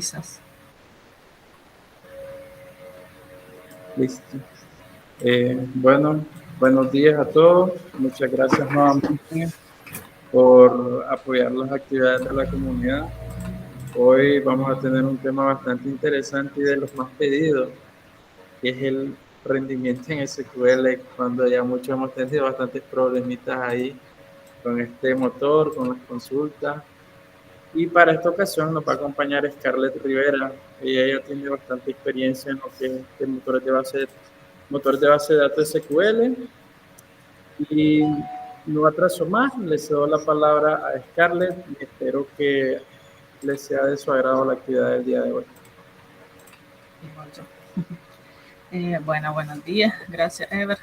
Quizás. Listo. Bueno, buenos días a todos. Muchas gracias nuevamente por apoyar las actividades de la comunidad. Hoy vamos a tener un tema bastante interesante y de los más pedidos, que es el rendimiento en SQL, cuando ya muchos hemos tenido bastantes problemitas ahí con este motor, con las consultas. Y para esta ocasión nos va a acompañar Scarlett Rivera. Ella ya tiene bastante experiencia en lo que es este motor de base de datos SQL. Y no atraso más, le cedo la palabra a Scarlett y espero que les sea de su agrado la actividad del día de hoy. Igual yo. Bueno, buenos días. Gracias, Ever.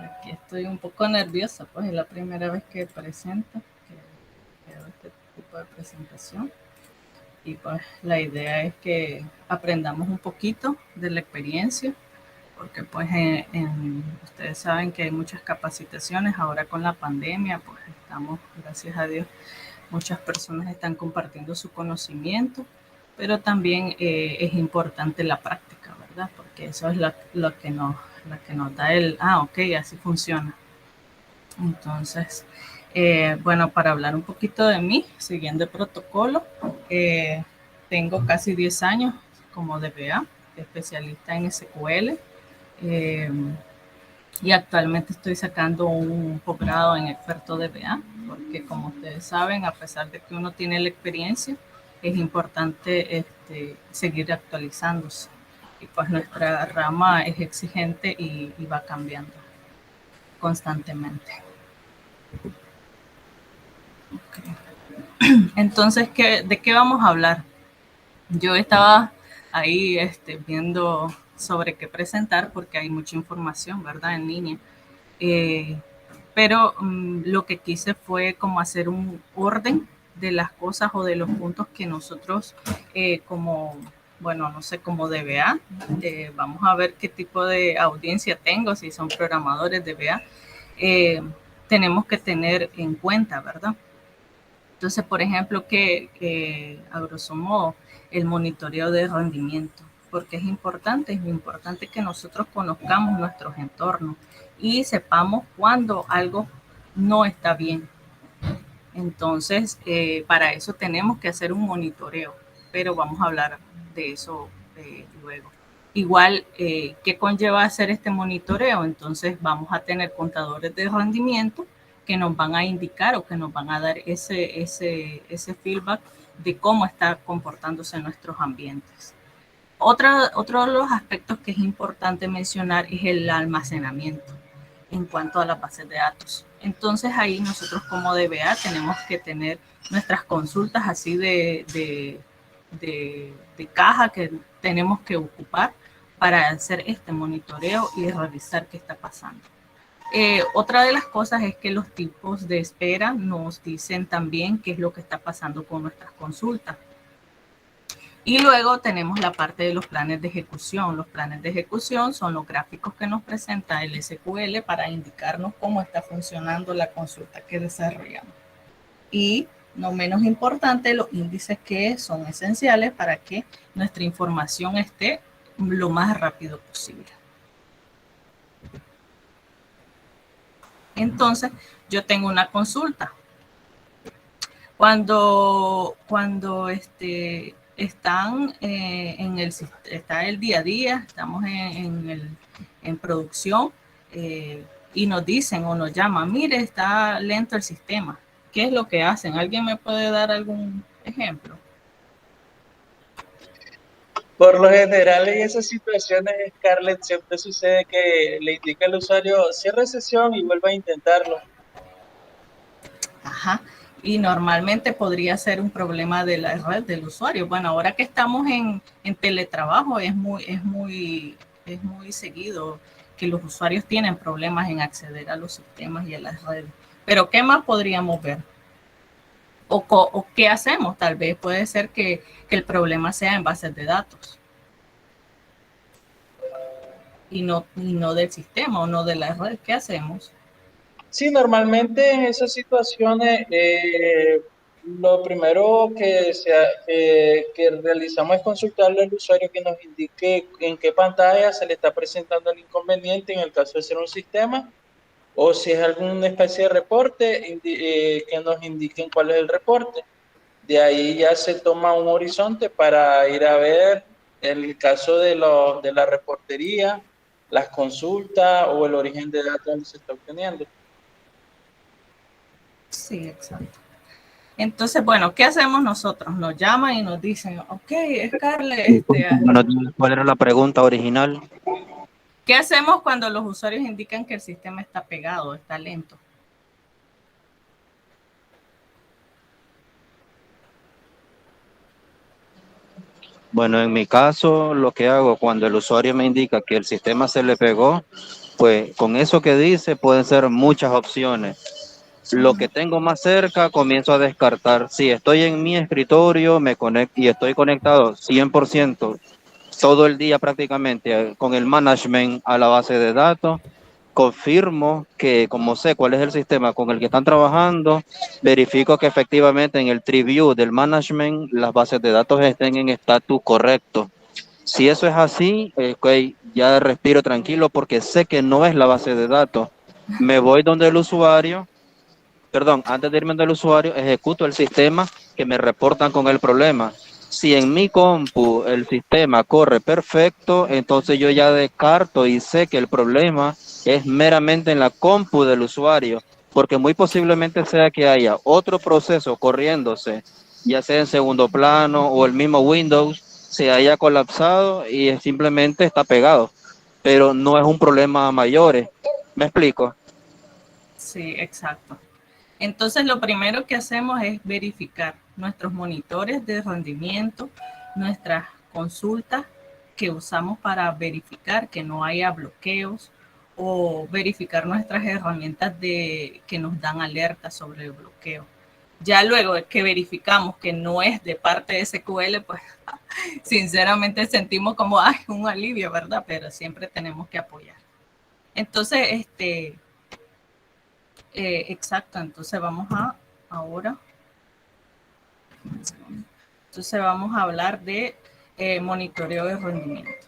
Aquí estoy un poco nerviosa, pues es la primera vez que presento, que hago este tipo de presentación. Y pues la idea es que aprendamos un poquito de la experiencia, porque pues ustedes saben que hay muchas capacitaciones ahora con la pandemia, pues estamos, gracias a Dios, muchas personas están compartiendo su conocimiento, pero también es importante la práctica, ¿verdad? Porque eso es lo que nos da ok, así funciona. Entonces, bueno, para hablar un poquito de mí, siguiendo el protocolo, tengo casi 10 años como DBA, especialista en SQL, eh, y actualmente estoy sacando un posgrado en experto DBA, porque como ustedes saben, a pesar de que uno tiene la experiencia, es importante seguir actualizándose. Y pues nuestra rama es exigente y va cambiando constantemente. Okay. Entonces, ¿de qué vamos a hablar? Yo estaba ahí viendo sobre qué presentar porque hay mucha información, ¿verdad? En línea. Pero lo que quise fue como hacer un orden de las cosas o de los puntos que nosotros bueno, no sé, como DBA, vamos a ver qué tipo de audiencia tengo, si son programadores DBA, tenemos que tener en cuenta, ¿verdad? Entonces, por ejemplo, que a grosso modo, el monitoreo de rendimiento, porque es importante que nosotros conozcamos nuestros entornos y sepamos cuando algo no está bien. Entonces, para eso tenemos que hacer un monitoreo, pero vamos a hablar de eso luego. Igual, ¿qué conlleva hacer este monitoreo? Entonces, vamos a tener contadores de rendimiento que nos van a indicar o que nos van a dar ese feedback de cómo está comportándose nuestros ambientes. Otro de los aspectos que es importante mencionar es el almacenamiento en cuanto a las bases de datos. Entonces ahí nosotros como DBA tenemos que tener nuestras consultas así de caja que tenemos que ocupar para hacer este monitoreo y revisar qué está pasando. Otra de las cosas es que los tipos de espera nos dicen también qué es lo que está pasando con nuestras consultas. Y luego tenemos la parte de los planes de ejecución. Los planes de ejecución son los gráficos que nos presenta el SQL para indicarnos cómo está funcionando la consulta que desarrollamos. Y no menos importante, los índices que son esenciales para que nuestra información esté lo más rápido posible. Entonces, yo tengo una consulta. Cuando están está el día a día, estamos en producción y nos dicen o nos llaman, mire, está lento el sistema. ¿Qué es lo que hacen? ¿Alguien me puede dar algún ejemplo? Por lo general, en esas situaciones, Scarlett, siempre sucede que le indica al usuario cierre sesión y vuelva a intentarlo. Ajá. Y normalmente podría ser un problema de la red del usuario. Bueno, ahora que estamos en teletrabajo es muy seguido que los usuarios tienen problemas en acceder a los sistemas y a las redes. Pero ¿qué más podríamos ver? O qué hacemos? Tal vez puede ser que el problema sea en bases de datos y no del sistema o no de la red. ¿Qué hacemos? Sí, normalmente en esas situaciones lo primero que realizamos es consultarle al usuario que nos indique en qué pantalla se le está presentando el inconveniente en el caso de ser un sistema, o si es alguna especie de reporte, que nos indiquen cuál es el reporte. De ahí ya se toma un horizonte para ir a ver el caso de la reportería, las consultas o el origen de datos donde se está obteniendo. Sí, exacto. Entonces, bueno, ¿qué hacemos nosotros? Nos llaman y nos dicen, ok, Scarlett, ¿Cuál era la pregunta original? ¿qué hacemos cuando los usuarios indican que el sistema está pegado, está lento? Bueno, en mi caso, lo que hago cuando el usuario me indica que el sistema se le pegó, pues con eso que dice pueden ser muchas opciones. Lo que tengo más cerca comienzo a descartar. Si estoy en mi escritorio, me conecto y estoy conectado 100% todo el día prácticamente con el management a la base de datos. Confirmo que como sé cuál es el sistema con el que están trabajando, verifico que efectivamente en el tree view del management las bases de datos estén en estatus correcto. Si eso es así, okay, ya respiro tranquilo porque sé que no es la base de datos. Me voy donde el usuario, perdón, antes de irme del usuario, ejecuto el sistema que me reportan con el problema. Si en mi compu el sistema corre perfecto, entonces yo ya descarto y sé que el problema es meramente en la compu del usuario, porque muy posiblemente sea que haya otro proceso corriéndose, ya sea en segundo plano o el mismo Windows, se haya colapsado y simplemente está pegado, pero no es un problema mayor. ¿Me explico? Sí, exacto. Entonces, lo primero que hacemos es verificar nuestros monitores de rendimiento, nuestras consultas que usamos para verificar que no haya bloqueos o verificar nuestras herramientas que nos dan alertas sobre el bloqueo. Ya luego de que verificamos que no es de parte de SQL, pues sinceramente sentimos como ay, un alivio, ¿verdad? Pero siempre tenemos que apoyar. Entonces, exacto, entonces vamos a ahora. Entonces vamos a hablar de monitoreo de rendimiento.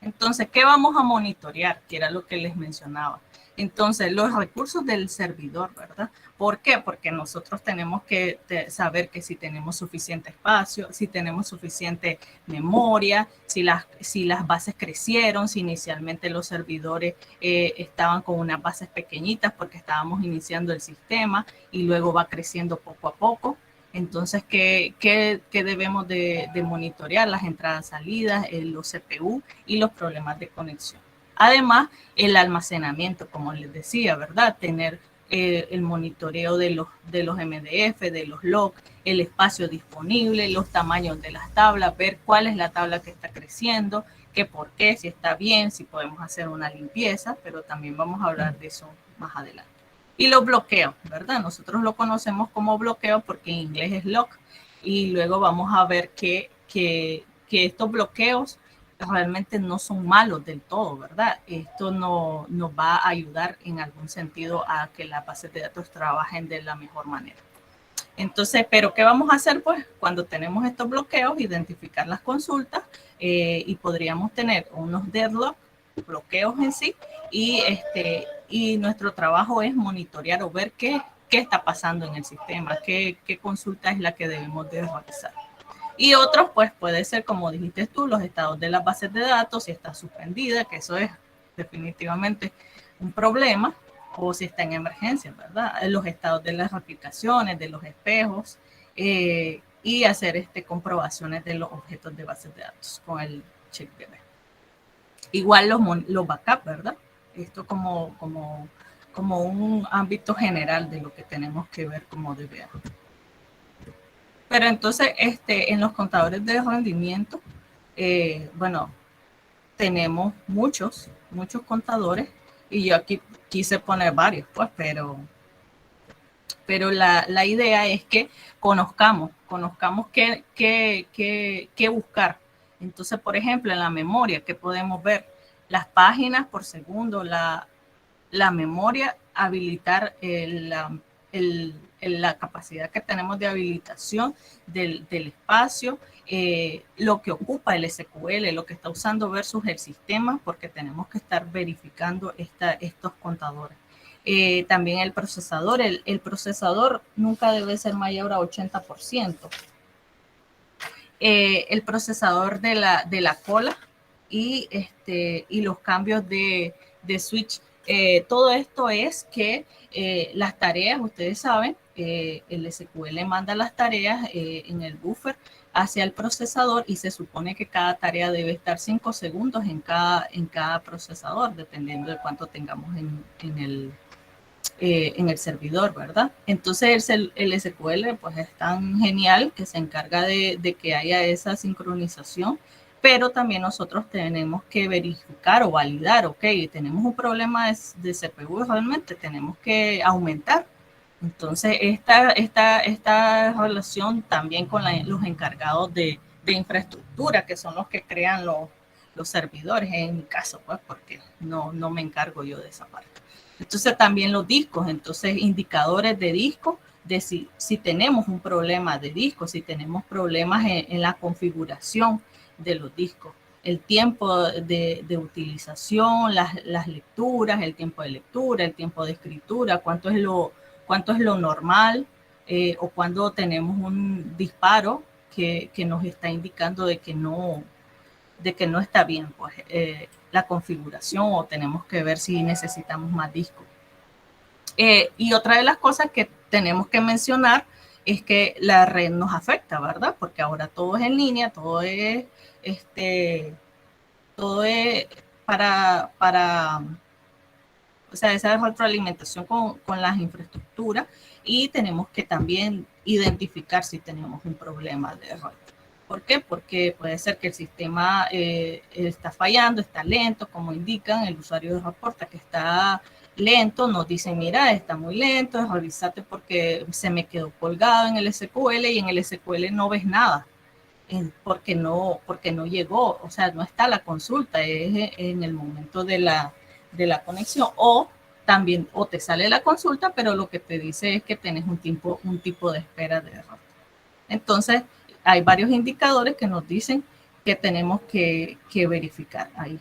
Entonces, ¿qué vamos a monitorear? Que era lo que les mencionaba. Entonces, los recursos del servidor, ¿verdad? ¿Por qué? Porque nosotros tenemos que saber que si tenemos suficiente espacio, si tenemos suficiente memoria, si las bases crecieron, si inicialmente los servidores estaban con unas bases pequeñitas porque estábamos iniciando el sistema y luego va creciendo poco a poco. Entonces, ¿qué debemos de monitorear? Las entradas, salidas, los CPU y los problemas de conexión. Además, el almacenamiento, como les decía, ¿verdad? Tener el monitoreo de los MDF, de los logs, el espacio disponible, los tamaños de las tablas, ver cuál es la tabla que está creciendo, qué por qué, si está bien, si podemos hacer una limpieza, pero también vamos a hablar de eso más adelante. Y los bloqueos, ¿verdad? Nosotros lo conocemos como bloqueo porque en inglés es lock. Y luego vamos a ver que estos bloqueos realmente no son malos del todo, ¿verdad? Esto nos va a ayudar en algún sentido a que las bases de datos trabajen de la mejor manera. Entonces, ¿pero qué vamos a hacer? Pues cuando tenemos estos bloqueos, identificar las consultas y podríamos tener unos deadlock, bloqueos en sí, y nuestro trabajo es monitorear o ver qué está pasando en el sistema, qué consulta es la que debemos de realizar. Y otros, pues puede ser, como dijiste tú, los estados de las bases de datos, si está suspendida, que eso es definitivamente un problema, o si está en emergencia, ¿verdad? Los estados de las aplicaciones, de los espejos, y hacer comprobaciones de los objetos de bases de datos con el CheckDB. Igual los backups, ¿verdad? Esto como un ámbito general de lo que tenemos que ver como DBA. Pero entonces, en los contadores de rendimiento, bueno, tenemos muchos contadores y yo aquí quise poner varios, pues, pero la idea es que conozcamos qué buscar. Entonces, por ejemplo, en la memoria, ¿qué podemos ver? Las páginas por segundo, la memoria, habilitar el la capacidad que tenemos de habilitación del espacio, lo que ocupa el SQL, lo que está usando versus el sistema, porque tenemos que estar verificando estos contadores. También el procesador, el procesador nunca debe ser mayor a 80%. El procesador de la cola y los cambios de switch. Todo esto es que las tareas, ustedes saben, el SQL manda las tareas en el buffer hacia el procesador y se supone que cada tarea debe estar 5 segundos en cada procesador, dependiendo de cuánto tengamos en el servidor, ¿verdad? Entonces el SQL pues es tan genial que se encarga de que haya esa sincronización, pero también nosotros tenemos que verificar o validar, ok, tenemos un problema de CPU, realmente tenemos que aumentar. Entonces esta relación también con los encargados de infraestructura, que son los que crean los servidores, en mi caso, pues, porque no me encargo yo de esa parte. Entonces también los discos, entonces indicadores de disco, de si tenemos un problema de disco, si tenemos problemas en la configuración de los discos, el tiempo de utilización, las lecturas, el tiempo de lectura, el tiempo de escritura, cuánto es lo normal, o cuando tenemos un disparo que nos está indicando de que no está bien, pues, la configuración, o tenemos que ver si necesitamos más discos. Y otra de las cosas que tenemos que mencionar es que la red nos afecta, ¿verdad? Porque ahora todo es en línea, todo es para o sea, esa retroalimentación con las infraestructuras, y tenemos que también identificar si tenemos un problema de red. ¿Por qué? Porque puede ser que el sistema está fallando, está lento, como indican, el usuario reporta que está lento, nos dicen, mira, está muy lento, revísate porque se me quedó colgado en el SQL, y en el SQL no ves nada, porque no llegó, o sea, no está la consulta, es en el momento de la conexión, o también, o te sale la consulta, pero lo que te dice es que tenés un tipo de espera de error. Entonces, hay varios indicadores que nos dicen que tenemos que verificar ahí.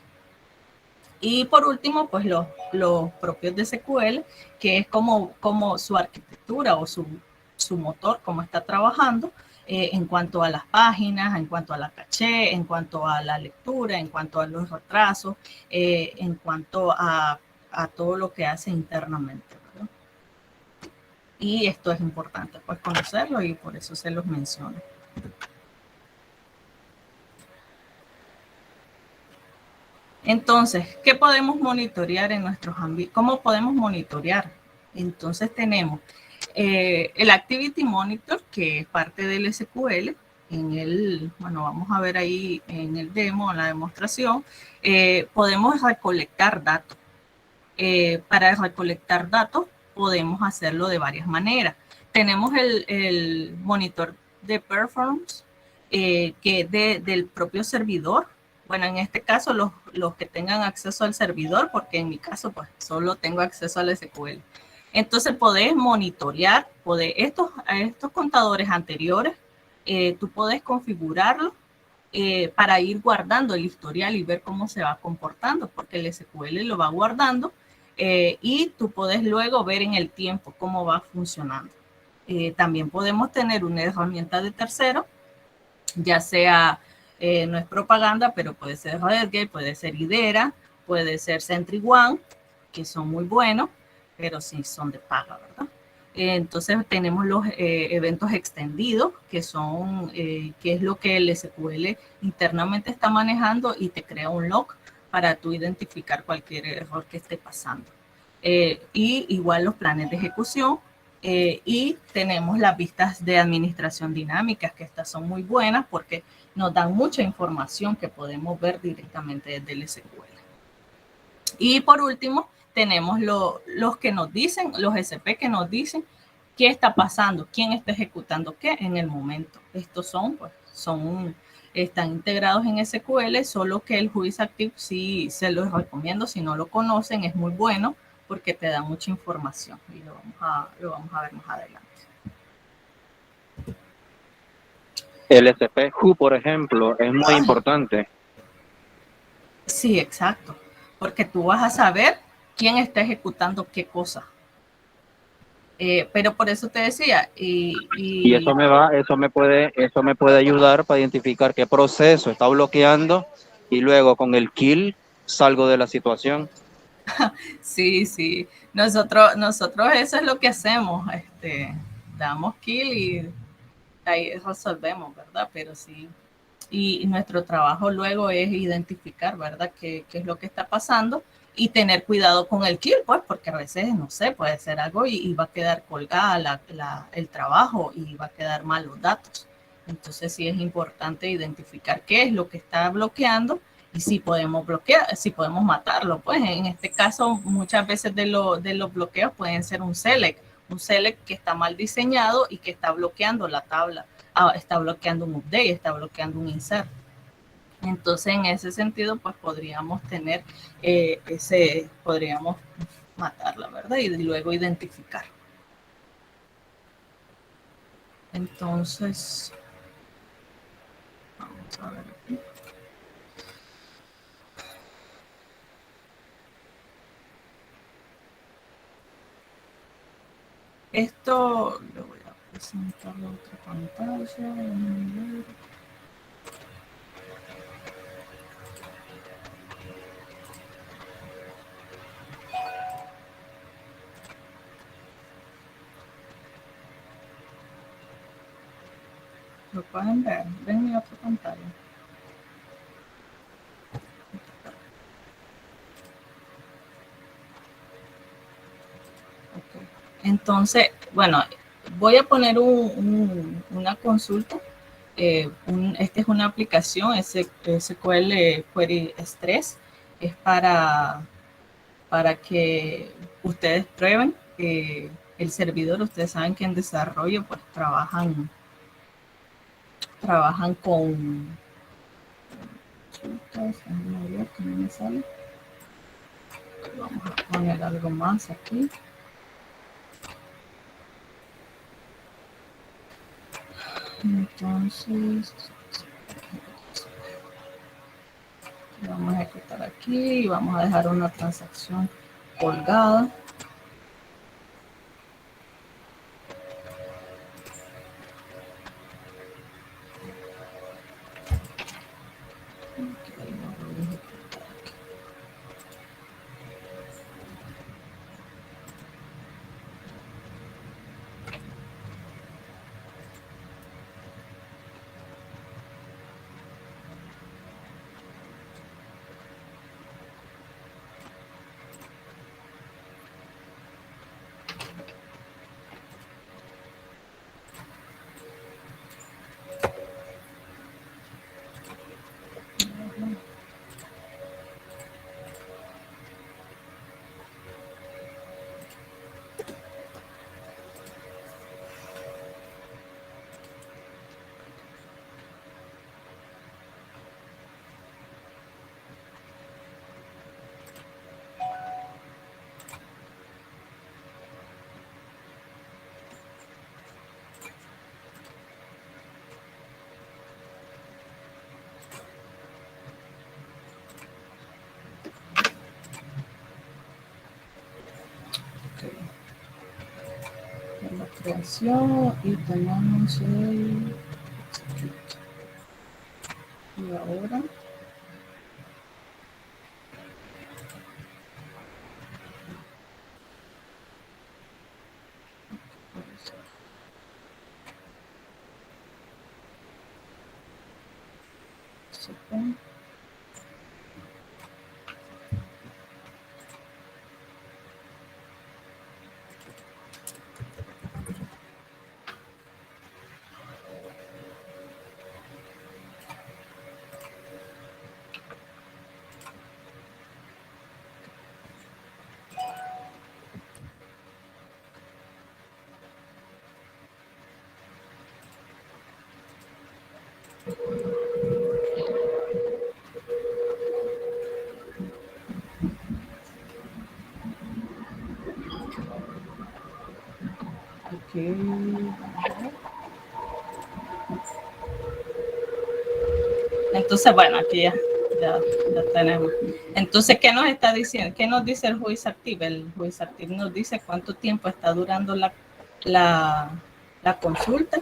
Y por último, pues los propios de SQL, que es como su arquitectura o su motor, cómo está trabajando, en cuanto a las páginas, en cuanto a la caché, en cuanto a la lectura, en cuanto a los retrasos, en cuanto a todo lo que hace internamente, ¿verdad? Y esto es importante, pues, conocerlo, y por eso se los menciono. Entonces, ¿qué podemos monitorear en nuestros ámbitos? ¿Cómo podemos monitorear? Entonces tenemos el Activity Monitor, que es parte del SQL. Bueno, vamos a ver ahí en el demo, en la demostración, podemos recolectar datos. Para recolectar datos podemos hacerlo de varias maneras. Tenemos el monitor de performance, que es del propio servidor. Bueno, en este caso los que tengan acceso al servidor, porque en mi caso pues solo tengo acceso al SQL. Entonces podés monitorear, estos contadores anteriores, tú podés configurarlos para ir guardando el historial y ver cómo se va comportando, porque el SQL lo va guardando, y tú podés luego ver en el tiempo cómo va funcionando. También podemos tener una herramienta de tercero, ya sea, no es propaganda, pero puede ser Redgate, puede ser Idera, puede ser SentryOne, que son muy buenos, pero sí son de paga, ¿verdad? Entonces tenemos los eventos extendidos, que es lo que el SQL internamente está manejando, y te crea un log para tú identificar cualquier error que esté pasando. Y igual los planes de ejecución, y tenemos las vistas de administración dinámicas, que estas son muy buenas porque nos dan mucha información que podemos ver directamente desde el SQL. Y por último, tenemos los que nos dicen, los SP que nos dicen qué está pasando, quién está ejecutando qué en el momento. Estos están integrados en SQL, solo que el Whois Active sí se los recomiendo. Si no lo conocen, es muy bueno porque te da mucha información y lo vamos a ver más adelante. El SPQ, por ejemplo, es muy importante. Sí, exacto, porque tú vas a saber quién está ejecutando qué cosa. Pero por eso te decía, Y eso me puede ayudar para identificar qué proceso está bloqueando y luego con el kill salgo de la situación. sí, nosotros eso es lo que hacemos, damos kill y ahí resolvemos, ¿verdad? Pero sí, y nuestro trabajo luego es identificar, ¿verdad? Qué es lo que está pasando y tener cuidado con el kill, pues, porque a veces, no sé, puede ser algo y va a quedar colgada el trabajo y va a quedar mal los datos. Entonces sí es importante identificar qué es lo que está bloqueando y si podemos bloquear, si podemos matarlo. Pues en este caso muchas veces de los bloqueos pueden ser un select que está mal diseñado y que está bloqueando la tabla. Está bloqueando un update, está bloqueando un insert. Entonces, en ese sentido, pues podríamos tener podríamos matarla, ¿verdad? Y luego identificar. Entonces, vamos a ver aquí. Esto lo voy a presentar en otra pantalla. ¿Lo pueden ver? ¿Ven mi otra pantalla? Okay. Entonces, bueno, voy a poner una consulta. Esta es una aplicación, SQL Query Stress. Es para que ustedes prueben el servidor. Ustedes saben que en desarrollo pues trabajan con vamos a poner algo más aquí. Entonces vamos a ejecutar aquí y vamos a dejar una transacción colgada. La creación y tenemos el y ahora aquí. Entonces, bueno, aquí ya tenemos. Entonces, ¿qué nos está diciendo? ¿Qué nos dice el juiz activo? El juiz activo nos dice cuánto tiempo está durando la consulta,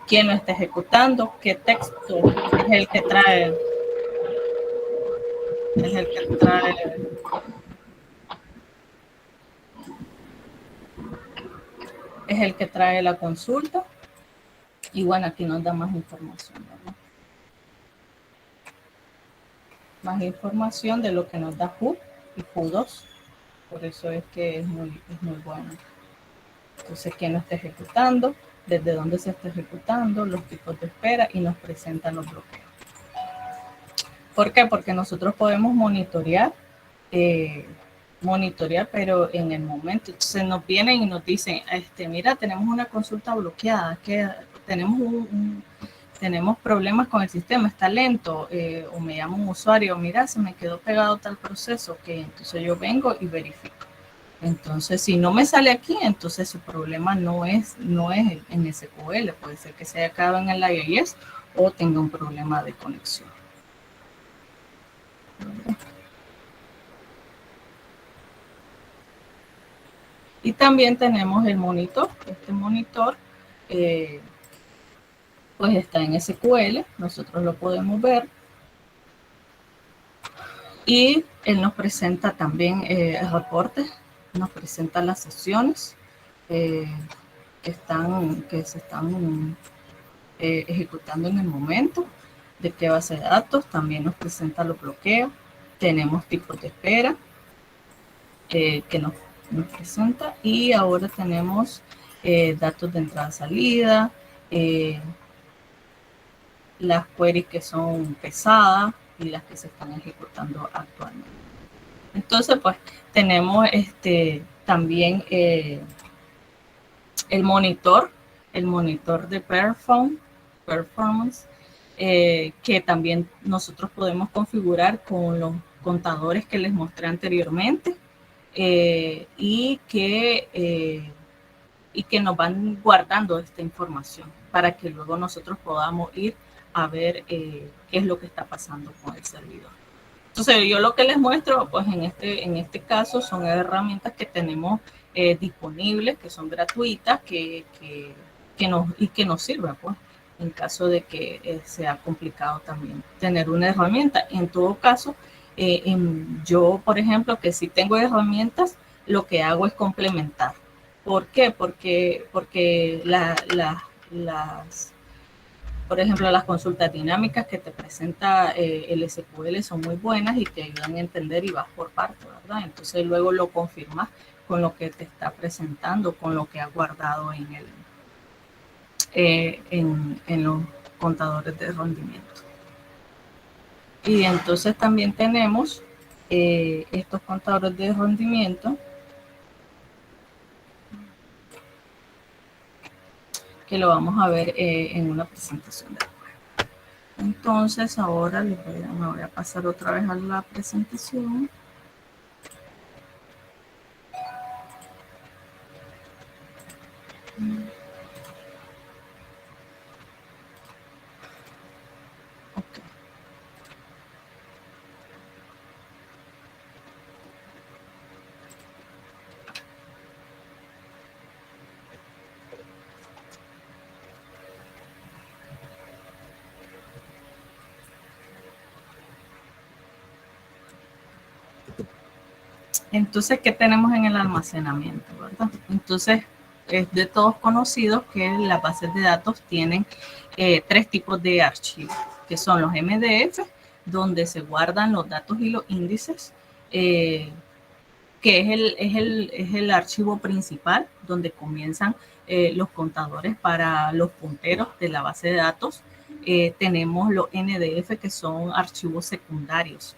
quién lo está ejecutando, qué texto es el que trae. Es el que trae la consulta. Y bueno, aquí nos da más información, ¿verdad? Más información de lo que nos da JU y JU2. Por eso es que es muy bueno. Entonces, quién lo está ejecutando, desde dónde se está ejecutando, los tipos de espera y nos presentan los bloqueos. ¿Por qué? Porque nosotros podemos monitorear, pero en el momento. Entonces nos vienen y nos dicen, mira, tenemos una consulta bloqueada, que tenemos problemas con el sistema, está lento, o me llama un usuario, mira, se me quedó pegado tal proceso, que entonces yo vengo y verifico. Entonces, si no me sale aquí, entonces su problema no es en SQL, puede ser que se haya quedado en el IIS o tenga un problema de conexión. Y también tenemos el monitor. Este monitor pues está en SQL, nosotros lo podemos ver. Y él nos presenta también el reporte, nos presenta las sesiones que se están ejecutando en el momento, de qué base de datos, también nos presenta los bloqueos, tenemos tipos de espera que nos presenta, y ahora tenemos datos de entrada-salida, las queries que son pesadas y las que se están ejecutando actualmente. Entonces, pues, tenemos también el monitor de performance, que también nosotros podemos configurar con los contadores que les mostré anteriormente, y que nos van guardando esta información para que luego nosotros podamos ir a ver qué es lo que está pasando con el servidor. Entonces, yo lo que les muestro, pues en este caso, son herramientas que tenemos disponibles, que son gratuitas, que nos sirven, pues, en caso de que sea complicado también tener una herramienta. En todo caso, yo, por ejemplo, que si tengo herramientas, lo que hago es complementar. ¿Por qué? Porque por ejemplo, las consultas dinámicas que te presenta el SQL son muy buenas y te ayudan a entender, y vas por partes, ¿verdad? Entonces luego lo confirmas con lo que te está presentando, con lo que has guardado en los contadores de rendimiento. Y entonces también tenemos estos contadores de rendimiento que lo vamos a ver en una presentación después. Entonces ahora me voy a pasar otra vez a la presentación. Okay. Entonces, ¿qué tenemos en el almacenamiento, verdad? Entonces, es de todos conocidos que las bases de datos tienen tres tipos de archivos, que son los MDF, donde se guardan los datos y los índices, que es el archivo principal, donde comienzan los contadores para los punteros de la base de datos. Tenemos los NDF, que son archivos secundarios.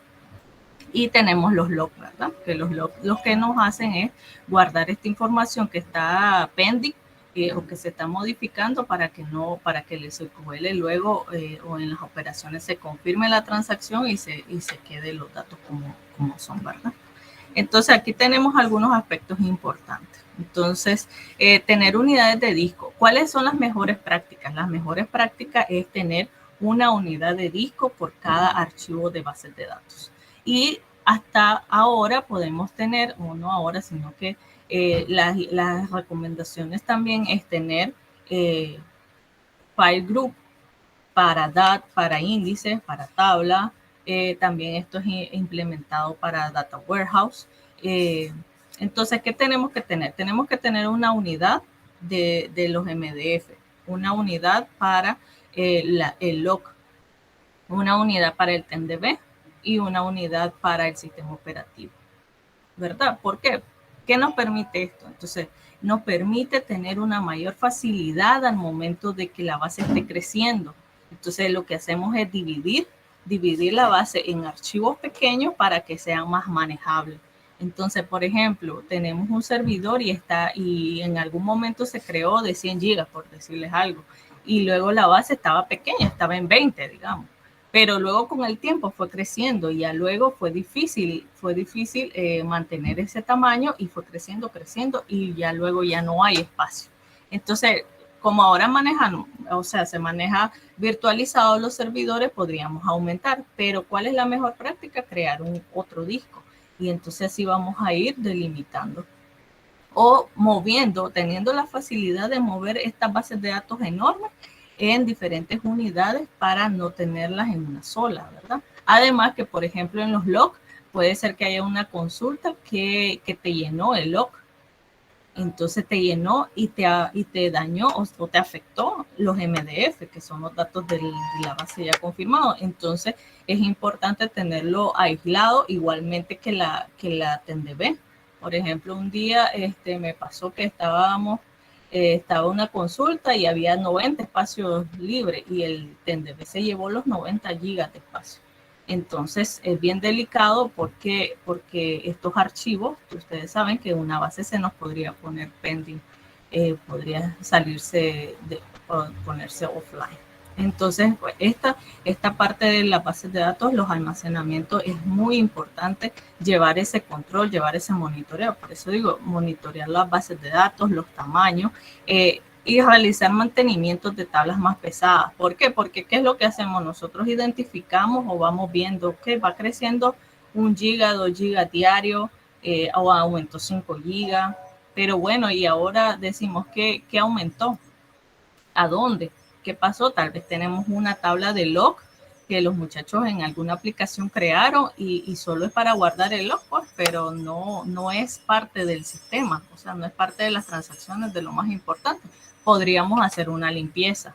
Y tenemos los logs, ¿verdad? Que los logs lo que nos hacen es guardar esta información que está pending o que se está modificando para que el SQL luego o en las operaciones se confirme la transacción y se quede los datos como son, ¿verdad? Entonces, aquí tenemos algunos aspectos importantes. Entonces, tener unidades de disco. ¿Cuáles son las mejores prácticas? Las mejores prácticas es tener una unidad de disco por cada archivo de bases de datos. Y hasta ahora podemos tener, o no ahora, sino que las recomendaciones también es tener file group para DAT, para índices, para tabla. También esto es implementado para Data Warehouse. Entonces, ¿qué tenemos que tener? Tenemos que tener una unidad de los MDF, una unidad para el log, una unidad para el TNDB y una unidad para el sistema operativo, ¿verdad? ¿Por qué? ¿Qué nos permite esto? Entonces, nos permite tener una mayor facilidad al momento de que la base esté creciendo. Entonces, lo que hacemos es dividir la base en archivos pequeños para que sean más manejables. Entonces, por ejemplo, tenemos un servidor y en algún momento se creó de 100 gigas, por decirles algo, y luego la base estaba pequeña, estaba en 20, digamos. Pero luego con el tiempo fue creciendo y ya luego fue difícil mantener ese tamaño y fue creciendo y ya luego ya no hay espacio. Entonces, como ahora se maneja virtualizado los servidores, podríamos aumentar, pero ¿cuál es la mejor práctica? Crear otro disco y entonces así vamos a ir delimitando o moviendo, teniendo la facilidad de mover estas bases de datos enormes en diferentes unidades para no tenerlas en una sola, ¿verdad? Además que, por ejemplo, en los logs puede ser que haya una consulta que te llenó el log, entonces te llenó y te dañó o te afectó los MDF, que son los datos de la base ya confirmado. Entonces es importante tenerlo aislado, igualmente que la TNDB. Por ejemplo, un día me pasó que estaba una consulta y había 90 espacios libres y el TNDB se llevó los 90 gigas de espacio. Entonces es bien delicado porque estos archivos, ustedes saben que una base se nos podría poner pending, podría salirse, ponerse offline. Entonces, pues, esta parte de las bases de datos, los almacenamientos, es muy importante llevar ese control, llevar ese monitoreo. Por eso digo, monitorear las bases de datos, los tamaños, y realizar mantenimientos de tablas más pesadas. ¿Por qué? Porque ¿qué es lo que hacemos? Nosotros identificamos o vamos viendo que va creciendo 1 giga, 2 gigas diario, o aumentó 5 gigas, pero bueno, y ahora decimos que aumentó. ¿A dónde? ¿Qué pasó? Tal vez tenemos una tabla de log que los muchachos en alguna aplicación crearon y solo es para guardar el log, pues, pero no es parte del sistema, o sea, no es parte de las transacciones de lo más importante. Podríamos hacer una limpieza.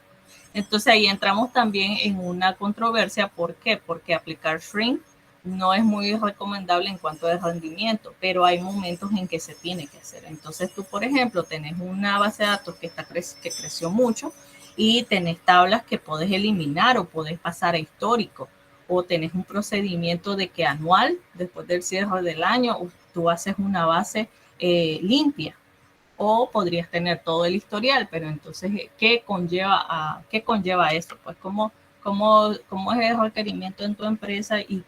Entonces ahí entramos también en una controversia. ¿Por qué? Porque aplicar shrink no es muy recomendable en cuanto al rendimiento, pero hay momentos en que se tiene que hacer. Entonces tú, por ejemplo, tenés una base de datos que creció mucho y tenés tablas que podés eliminar o podés pasar a histórico, o tenés un procedimiento de que anual, después del cierre del año, tú haces una base limpia, o podrías tener todo el historial, pero entonces, ¿qué conlleva eso? Pues, ¿cómo es el requerimiento en tu empresa y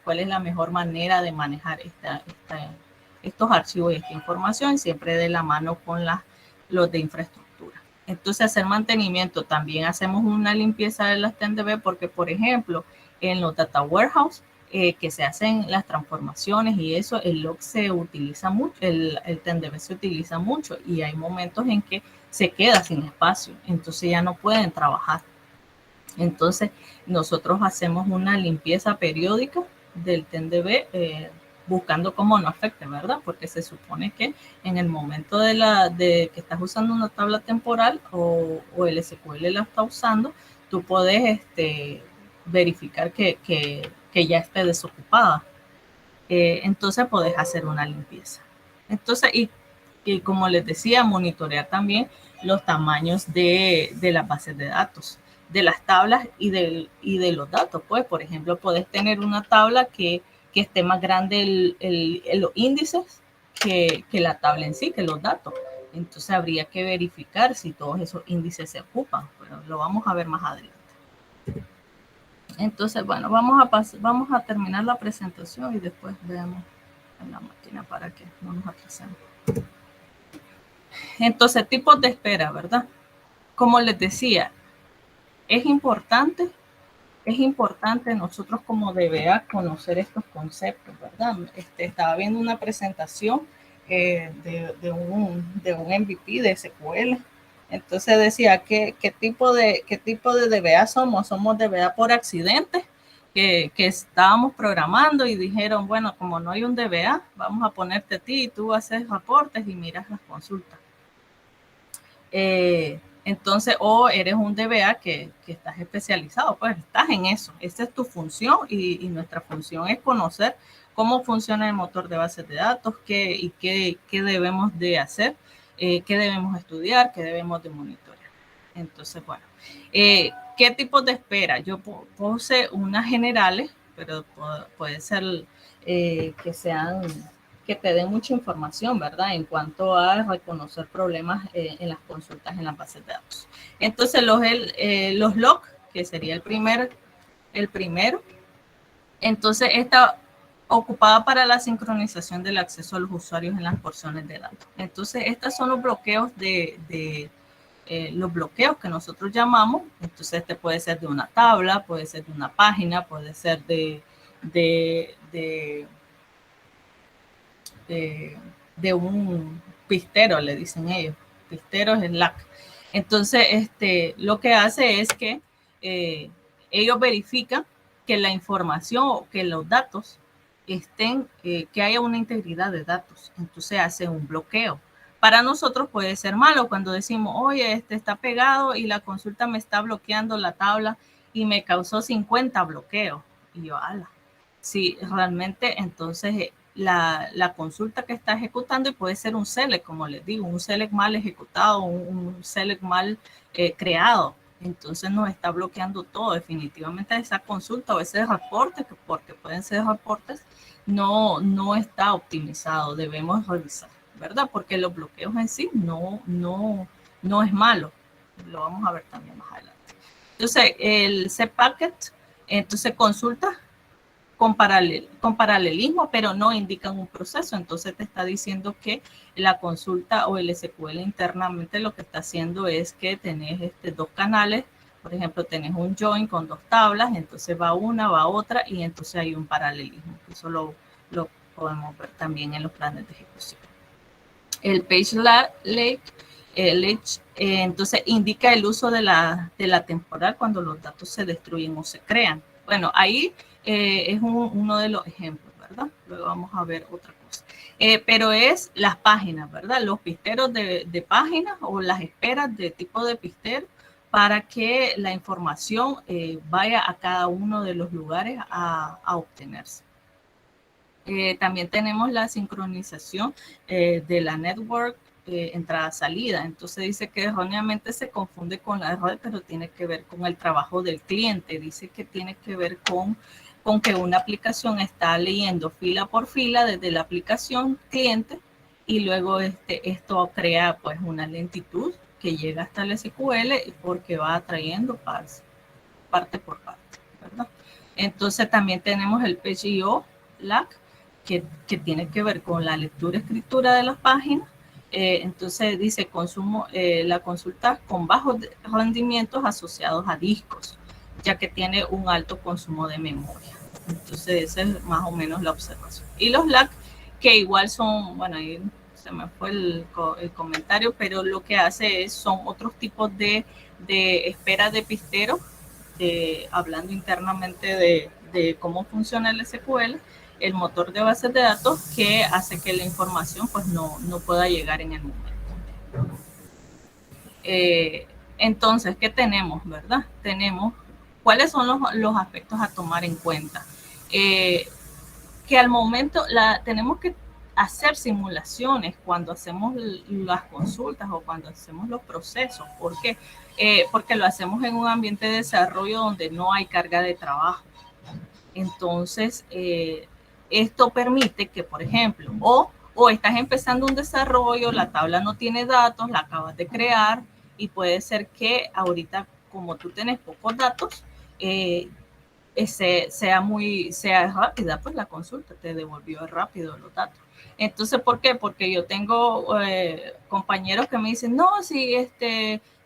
cuál es la mejor manera de manejar estos archivos y esta información, siempre de la mano con los de infraestructura? Entonces, hacer mantenimiento, también hacemos una limpieza de las TNDB porque, por ejemplo, en los Data Warehouse, que se hacen las transformaciones y eso, el log se utiliza mucho, el TNDB se utiliza mucho y hay momentos en que se queda sin espacio, entonces ya no pueden trabajar. Entonces nosotros hacemos una limpieza periódica del TNDB, buscando cómo no afecte, ¿verdad? Porque se supone que en el momento de que estás usando una tabla temporal o el SQL la está usando, tú puedes verificar que ya esté desocupada. Entonces podés hacer una limpieza. Entonces, y como les decía, monitorear también los tamaños de las bases de datos, de las tablas y de los datos. Pues, por ejemplo, podés tener una tabla que esté más grande los índices que la tabla en sí, que los datos. Entonces habría que verificar si todos esos índices se ocupan, pero lo vamos a ver más adelante. Entonces, bueno, vamos a terminar la presentación y después veamos en la máquina para que no nos atrasemos. Entonces, tipos de espera, ¿verdad? Como les decía, es importante nosotros como DBA conocer estos conceptos, ¿verdad? Estaba viendo una presentación de un MVP de SQL. Entonces decía, ¿qué tipo de DBA somos? Somos DBA por accidente, que estábamos programando y dijeron, bueno, como no hay un DBA, vamos a ponerte a ti y tú haces reportes y miras las consultas. Entonces, o eres un DBA que estás especializado, pues estás en eso. Esa es tu función y nuestra función es conocer cómo funciona el motor de bases de datos, qué debemos de hacer, qué debemos estudiar, qué debemos de monitorear. Entonces, bueno, ¿qué tipos de espera? Yo puse unas generales, pero puede ser que te den mucha información, ¿verdad? En cuanto a reconocer problemas en las consultas en las bases de datos. Entonces, los log, que sería el primero, entonces está ocupada para la sincronización del acceso a los usuarios en las porciones de datos. Entonces, estos son los bloqueos los bloqueos que nosotros llamamos. Entonces, este puede ser de una tabla, puede ser de una página, puede ser de un pistero, le dicen ellos. Pistero es el LAC. Entonces, lo que hace es que ellos verifican que la información o que los datos estén, que haya una integridad de datos. Entonces, hace un bloqueo. Para nosotros puede ser malo cuando decimos, oye, está pegado y la consulta me está bloqueando la tabla y me causó 50 bloqueos. Y yo, ala. Sí, realmente, entonces la consulta que está ejecutando, y puede ser un select, como les digo, un select mal ejecutado, un select mal creado. Entonces nos está bloqueando todo. Definitivamente esa consulta o ese reporte, porque pueden ser reportes, no está optimizado. Debemos revisar, ¿verdad? Porque los bloqueos en sí no es malo. Lo vamos a ver también más adelante. Entonces, el cPacket, entonces consulta con paralelismo, pero no indican un proceso. Entonces te está diciendo que la consulta o el SQL internamente lo que está haciendo es que tenés dos canales. Por ejemplo, tenés un join con dos tablas, entonces va una, va otra, y entonces hay un paralelismo. Eso lo podemos ver también en los planes de ejecución. El page lake, entonces indica el uso de la temporal cuando los datos se destruyen o se crean. Bueno, ahí es uno de los ejemplos, ¿verdad? Luego vamos a ver otra cosa. Pero es las páginas, ¿verdad? Los pisteros de páginas o las esperas de tipo de pistero para que la información vaya a cada uno de los lugares a obtenerse. También tenemos la sincronización de la network entrada-salida. Entonces dice que erróneamente se confunde con la red, pero tiene que ver con el trabajo del cliente. Dice que tiene que ver con que una aplicación está leyendo fila por fila desde la aplicación cliente y luego esto crea pues una lentitud que llega hasta el SQL porque va trayendo parte por parte, ¿verdad? Entonces también tenemos el PGO LAC, que tiene que ver con la lectura-escritura de las páginas. Entonces dice la consulta con bajos rendimientos asociados a discos, ya que tiene un alto consumo de memoria. Entonces esa es más o menos la observación. Y los LAC, que igual son, bueno, ahí se me fue el comentario, pero lo que hace son otros tipos de espera de pistero, hablando internamente de cómo funciona el SQL, el motor de bases de datos, que hace que la información pues no pueda llegar en el momento. Entonces, ¿qué tenemos, verdad? Tenemos, ¿cuáles son los aspectos a tomar en cuenta? Que al momento tenemos que hacer simulaciones cuando hacemos las consultas o cuando hacemos los procesos. ¿Por qué? Porque lo hacemos en un ambiente de desarrollo donde no hay carga de trabajo. Entonces, esto permite que, por ejemplo, o estás empezando un desarrollo, la tabla no tiene datos, la acabas de crear, y puede ser que ahorita, como tú tienes pocos datos, sea rápida, pues la consulta te devolvió rápido los datos. Entonces, ¿por qué? Porque yo tengo compañeros que me dicen, no, sí,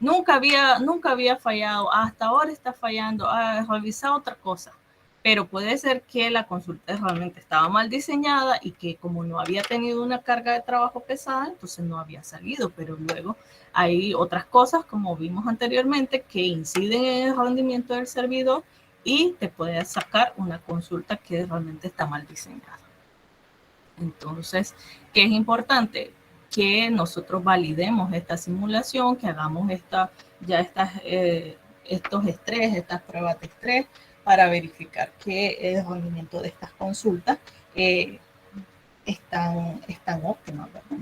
nunca había fallado, hasta ahora está fallando, revisar otra cosa. Pero puede ser que la consulta realmente estaba mal diseñada y que como no había tenido una carga de trabajo pesada, entonces no había salido. Pero luego hay otras cosas, como vimos anteriormente, que inciden en el rendimiento del servidor y te puede sacar una consulta que realmente está mal diseñada. Entonces, ¿qué es importante? Que nosotros validemos esta simulación, que hagamos estos estrés, estas pruebas de estrés, para verificar que el rendimiento de estas consultas están óptimas, ¿verdad?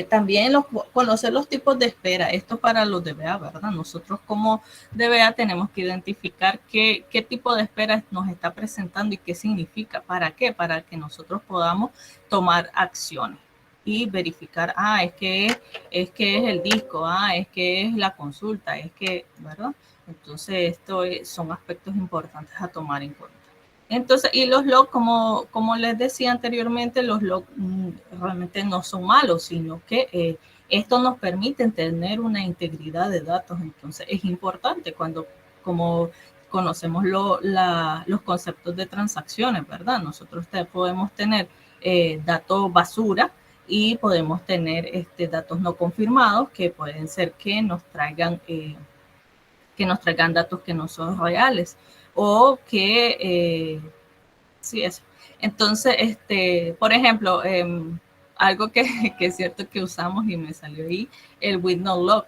También conocer los tipos de espera, esto para los DBA, ¿verdad? Nosotros como DBA tenemos que identificar qué tipo de espera nos está presentando y qué significa, ¿para qué? Para que nosotros podamos tomar acciones y verificar, es que es el disco, es que es la consulta, ¿verdad? Entonces, son aspectos importantes a tomar en cuenta. Entonces, y los logs, como les decía anteriormente, los logs realmente no son malos, sino que esto nos permite tener una integridad de datos. Entonces, es importante como conocemos los conceptos de transacciones, ¿verdad? Nosotros podemos tener datos basura y podemos tener datos no confirmados que pueden ser que nos traigan datos que no son reales o que sí, eso. Entonces, por ejemplo, algo que es cierto que usamos y me salió ahí, el with no log.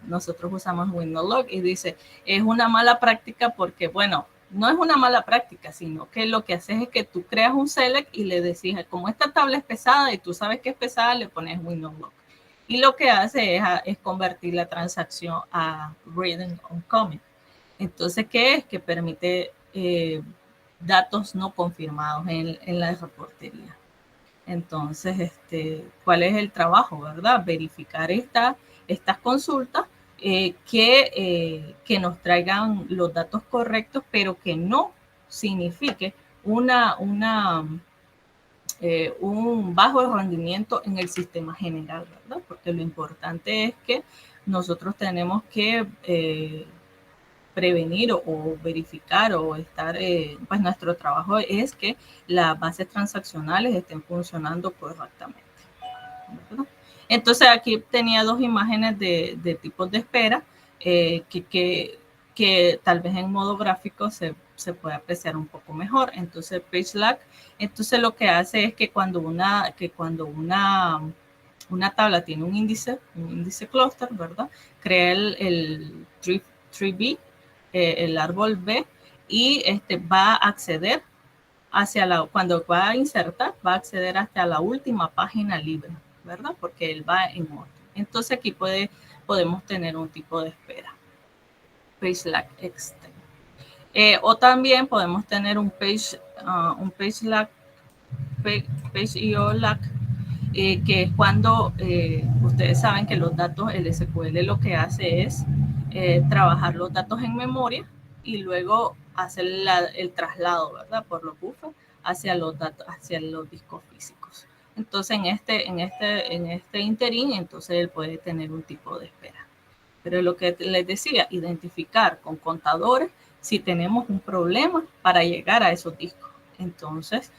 Nosotros usamos with no log y dice, es una mala práctica porque, bueno, no es una mala práctica, sino que lo que haces es que tú creas un select y le decís, como esta tabla es pesada y tú sabes que es pesada, le pones with no log. Y lo que hace es convertir la transacción a reading on comment. Entonces, ¿qué es? Que permite datos no confirmados en la reportería. Entonces, ¿cuál es el trabajo, verdad? Verificar estas consultas que nos traigan los datos correctos, pero que no signifique un bajo rendimiento en el sistema general, ¿verdad? Porque lo importante es que nosotros tenemos que prevenir o verificar o estar, pues nuestro trabajo es que las bases transaccionales estén funcionando correctamente, ¿verdad? Entonces aquí tenía dos imágenes de tipos de espera que tal vez en modo gráfico se puede apreciar un poco mejor. Entonces page lag, entonces lo que hace es que cuando una tabla tiene un índice cluster, ¿verdad? Crea el tree B, el árbol B, y va a acceder cuando va a insertar, va a acceder hasta la última página libre, ¿verdad? Porque él va en orden. Entonces aquí podemos tener un tipo de espera. Page lag extend. O también podemos tener un page lag, page IO lag, que es cuando ustedes saben que los datos, el SQL lo que hace es trabajar los datos en memoria y luego hacer el traslado, ¿verdad? Por los buffers hacia los discos físicos. Entonces, en este interín, entonces él puede tener un tipo de espera. Pero lo que les decía, identificar con contadores si tenemos un problema para llegar a esos discos. Entonces,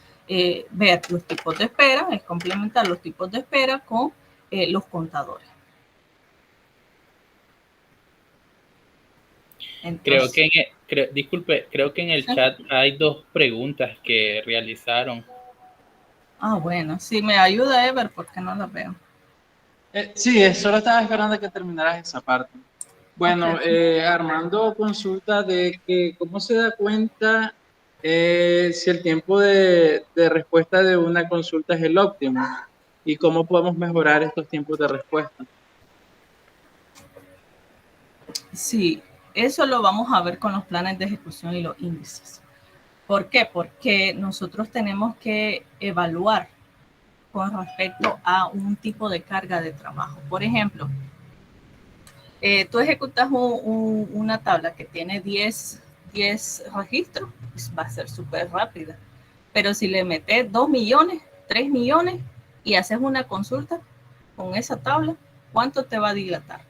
ver los tipos de espera, es complementar los tipos de espera con los contadores. Entonces, creo que en el chat hay dos preguntas que realizaron. Bueno, si me ayuda Ever, porque no las veo. Sí, solo estaba esperando que terminaras esa parte. Bueno, okay. Armando consulta de que cómo se da cuenta si el tiempo de respuesta de una consulta es el óptimo y cómo podemos mejorar estos tiempos de respuesta. Sí, eso lo vamos a ver con los planes de ejecución y los índices. ¿Por qué? Porque nosotros tenemos que evaluar con respecto a un tipo de carga de trabajo. Por ejemplo, tú ejecutas una tabla que tiene 10 10 registros, pues va a ser súper rápida. Pero si le metes 2 millones, 3 millones y haces una consulta con esa tabla, ¿cuánto te va a dilatar?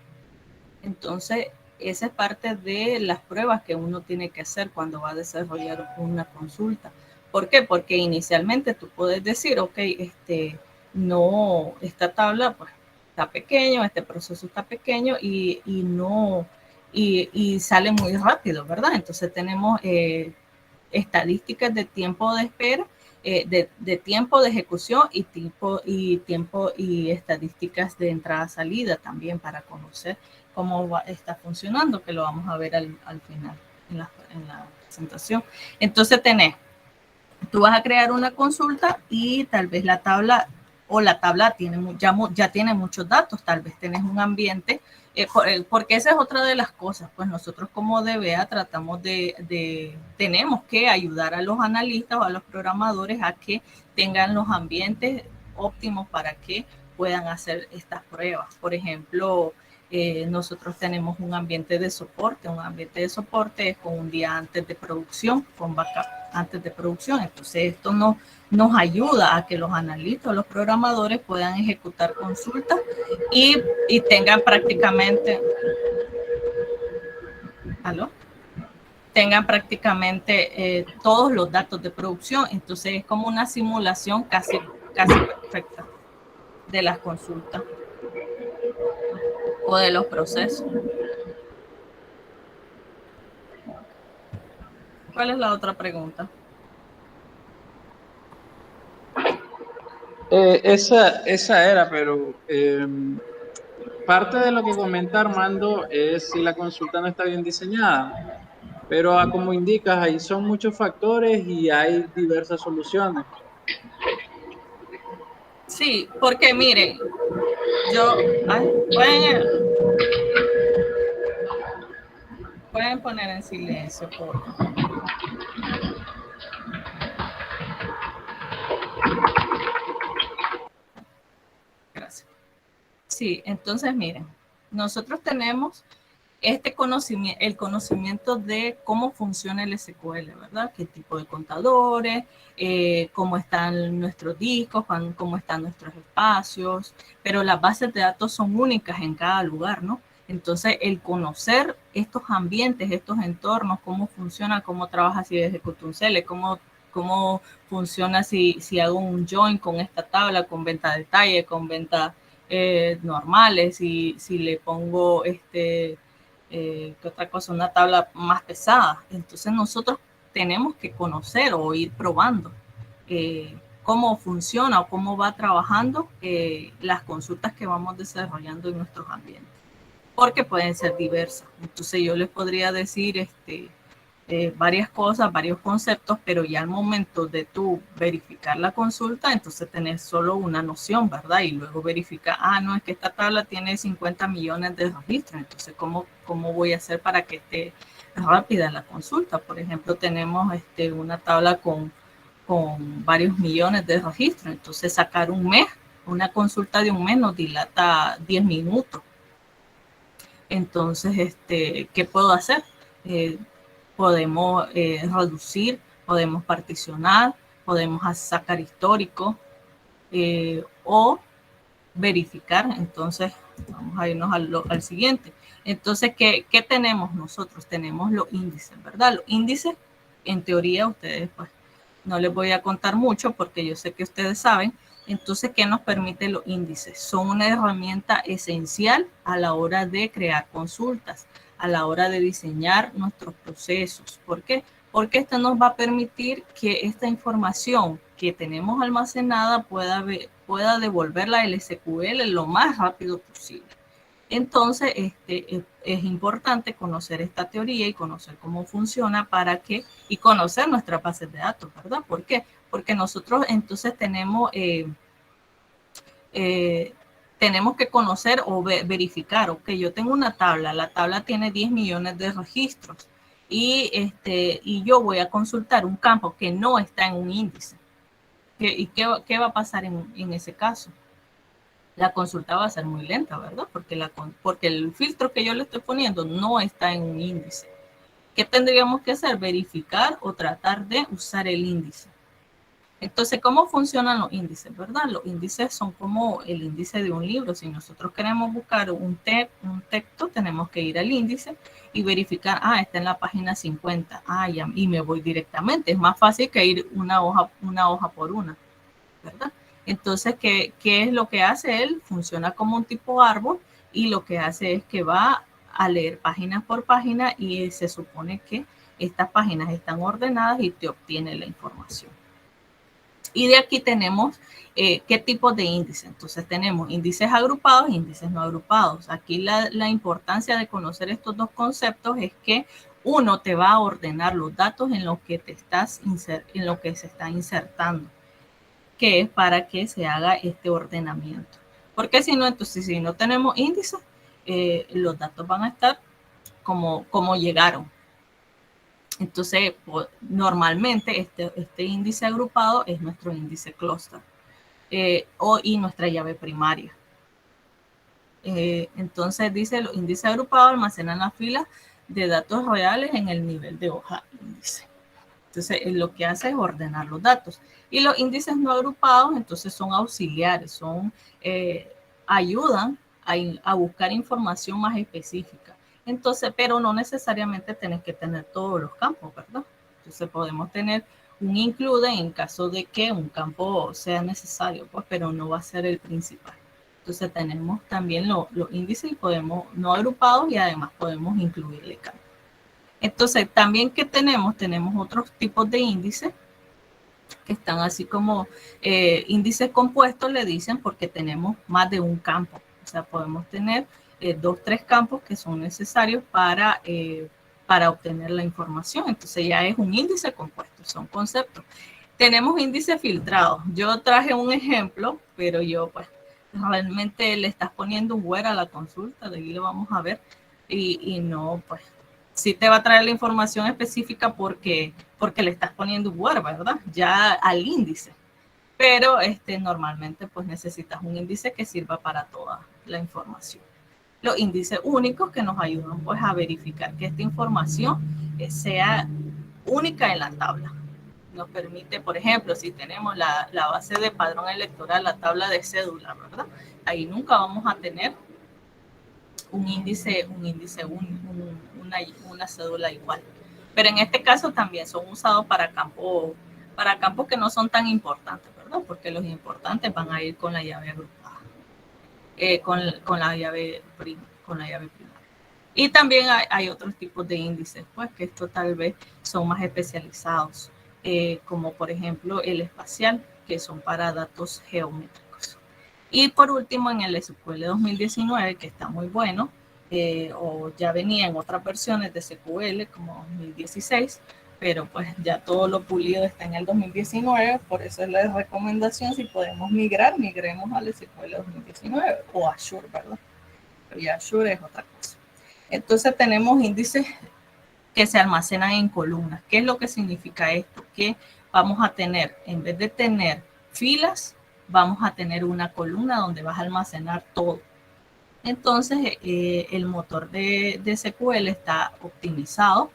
Entonces, esa es parte de las pruebas que uno tiene que hacer cuando va a desarrollar una consulta. ¿Por qué? Porque inicialmente tú puedes decir, ok, no, esta tabla pues está pequeño, este proceso está pequeño y sale muy rápido, ¿verdad? Entonces tenemos estadísticas de tiempo de espera, de tiempo de ejecución y estadísticas de entrada-salida también para conocer cómo está funcionando, que lo vamos a ver al final en la presentación. Entonces tú vas a crear una consulta y tal vez la tabla ya tiene muchos datos, tal vez tenés un ambiente, porque esa es otra de las cosas, pues nosotros como DBA tenemos que ayudar a los analistas o a los programadores a que tengan los ambientes óptimos para que puedan hacer estas pruebas. Por ejemplo, nosotros tenemos un ambiente de soporte. Un ambiente de soporte es con un día antes de producción, con backup antes de producción. Entonces esto nos ayuda a que los analistas o los programadores puedan ejecutar consultas y tengan prácticamente todos los datos de producción. Entonces es como una simulación casi perfecta de las consultas o de los procesos. ¿Cuál es la otra pregunta? Esa era, pero parte de lo que comenta Armando es si la consulta no está bien diseñada, pero como indicas, ahí son muchos factores y hay diversas soluciones. Sí, porque miren, pueden poner en silencio, por favor. Gracias. Sí, entonces miren, nosotros tenemos el conocimiento de cómo funciona el SQL, ¿verdad? Qué tipo de contadores, cómo están nuestros discos, cómo están nuestros espacios, pero las bases de datos son únicas en cada lugar, ¿no? Entonces, el conocer estos ambientes, estos entornos, cómo funciona, cómo trabaja si ejecuto un CL, cómo funciona si hago un join con esta tabla, con venta de detalle, con ventas normales, si le pongo ¿qué otra cosa? Una tabla más pesada. Entonces nosotros tenemos que conocer o ir probando cómo funciona o cómo va trabajando las consultas que vamos desarrollando en nuestros ambientes, porque pueden ser diversas. Entonces yo les podría decir varias cosas, varios conceptos, pero ya al momento de tú verificar la consulta, entonces tenés solo una noción, ¿verdad? Y luego verificar, no, es que esta tabla tiene 50 millones de registros, entonces ¿cómo voy a hacer para que esté rápida la consulta? Por ejemplo, tenemos una tabla con varios millones de registros, entonces sacar una consulta de un mes nos dilata 10 minutos. Entonces, ¿qué puedo hacer? Podemos reducir, podemos particionar, podemos sacar histórico o verificar. Entonces, vamos a irnos al siguiente. Entonces, ¿qué tenemos nosotros? Tenemos los índices, ¿verdad? Los índices, en teoría, ustedes pues no les voy a contar mucho porque yo sé que ustedes saben. Entonces, ¿qué nos permiten los índices? Son una herramienta esencial a la hora de crear consultas, a la hora de diseñar nuestros procesos. ¿Por qué? Porque esto nos va a permitir que esta información que tenemos almacenada pueda devolverla al SQL lo más rápido posible. Entonces, es importante conocer esta teoría y conocer cómo funciona y conocer nuestras bases de datos, ¿verdad? ¿Por qué? Porque nosotros entonces tenemos que conocer o verificar, ok, yo tengo una tabla, la tabla tiene 10 millones de registros y yo voy a consultar un campo que no está en un índice. ¿Y qué va a pasar en ese caso? La consulta va a ser muy lenta, ¿verdad? Porque el filtro que yo le estoy poniendo no está en un índice. ¿qué tendríamos que hacer? Verificar o tratar de usar el índice. Entonces, ¿cómo funcionan los índices, verdad? Los índices son como el índice de un libro. Si nosotros queremos buscar un texto, tenemos que ir al índice y verificar, está en la página 50, ya, y me voy directamente. Es más fácil que ir una hoja por una, ¿verdad? Entonces, ¿qué es lo que hace él? Funciona como un tipo árbol y lo que hace es que va a leer página por página y se supone que estas páginas están ordenadas y te obtiene la información. Y de aquí tenemos qué tipo de índice. Entonces tenemos índices agrupados e índices no agrupados. Aquí la importancia de conocer estos dos conceptos es que uno te va a ordenar los datos en lo que se está insertando, que es para que se haga este ordenamiento. Porque si no, entonces si no tenemos índices, los datos van a estar como llegaron. Entonces, normalmente este índice agrupado es nuestro índice clúster y nuestra llave primaria. Entonces, dice, los índices agrupados almacenan las filas de datos reales en el nivel de hoja índice. Entonces, lo que hace es ordenar los datos. Y los índices no agrupados, entonces, son auxiliares, ayudan a buscar información más específica. Entonces, pero no necesariamente tenés que tener todos los campos, ¿verdad? Entonces, podemos tener un include en caso de que un campo sea necesario, pues, pero no va a ser el principal. Entonces, tenemos también los índices y podemos no agrupados y además podemos incluirle campos. Entonces, también que tenemos otros tipos de índices que están así como índices compuestos, le dicen, porque tenemos más de un campo. O sea, podemos tener 2, 3 campos que son necesarios para obtener la información. Entonces ya es un índice compuesto, son conceptos. Tenemos índices filtrados. Yo traje un ejemplo, pero yo pues realmente le estás poniendo un where a la consulta, de ahí lo vamos a ver, y no, pues sí te va a traer la información específica porque le estás poniendo un where, ¿verdad? Ya al índice. Pero normalmente pues necesitas un índice que sirva para toda la información. Los índices únicos que nos ayudan pues a verificar que esta información sea única en la tabla. Nos permite, por ejemplo, si tenemos la base de padrón electoral, la tabla de cédula, ¿verdad? Ahí nunca vamos a tener una cédula igual. Pero en este caso también son usados para campos que no son tan importantes, ¿verdad? Porque los importantes van a ir con la llave agrupada, con la llave primaria. Y también hay otros tipos de índices, pues que esto tal vez son más especializados, como por ejemplo el espacial, que son para datos geométricos. Y por último, en el SQL 2019, que está muy bueno, o ya venía en otras versiones de SQL como 2016, pero pues ya todo lo pulido está en el 2019, por eso es la recomendación, si podemos migremos al SQL 2019 o Azure, ¿verdad? Pero ya Azure es otra cosa. Entonces tenemos índices que se almacenan en columnas. ¿Qué es lo que significa esto? Que vamos a tener, en vez de tener filas, vamos a tener una columna donde vas a almacenar todo. Entonces, el motor de SQL está optimizado,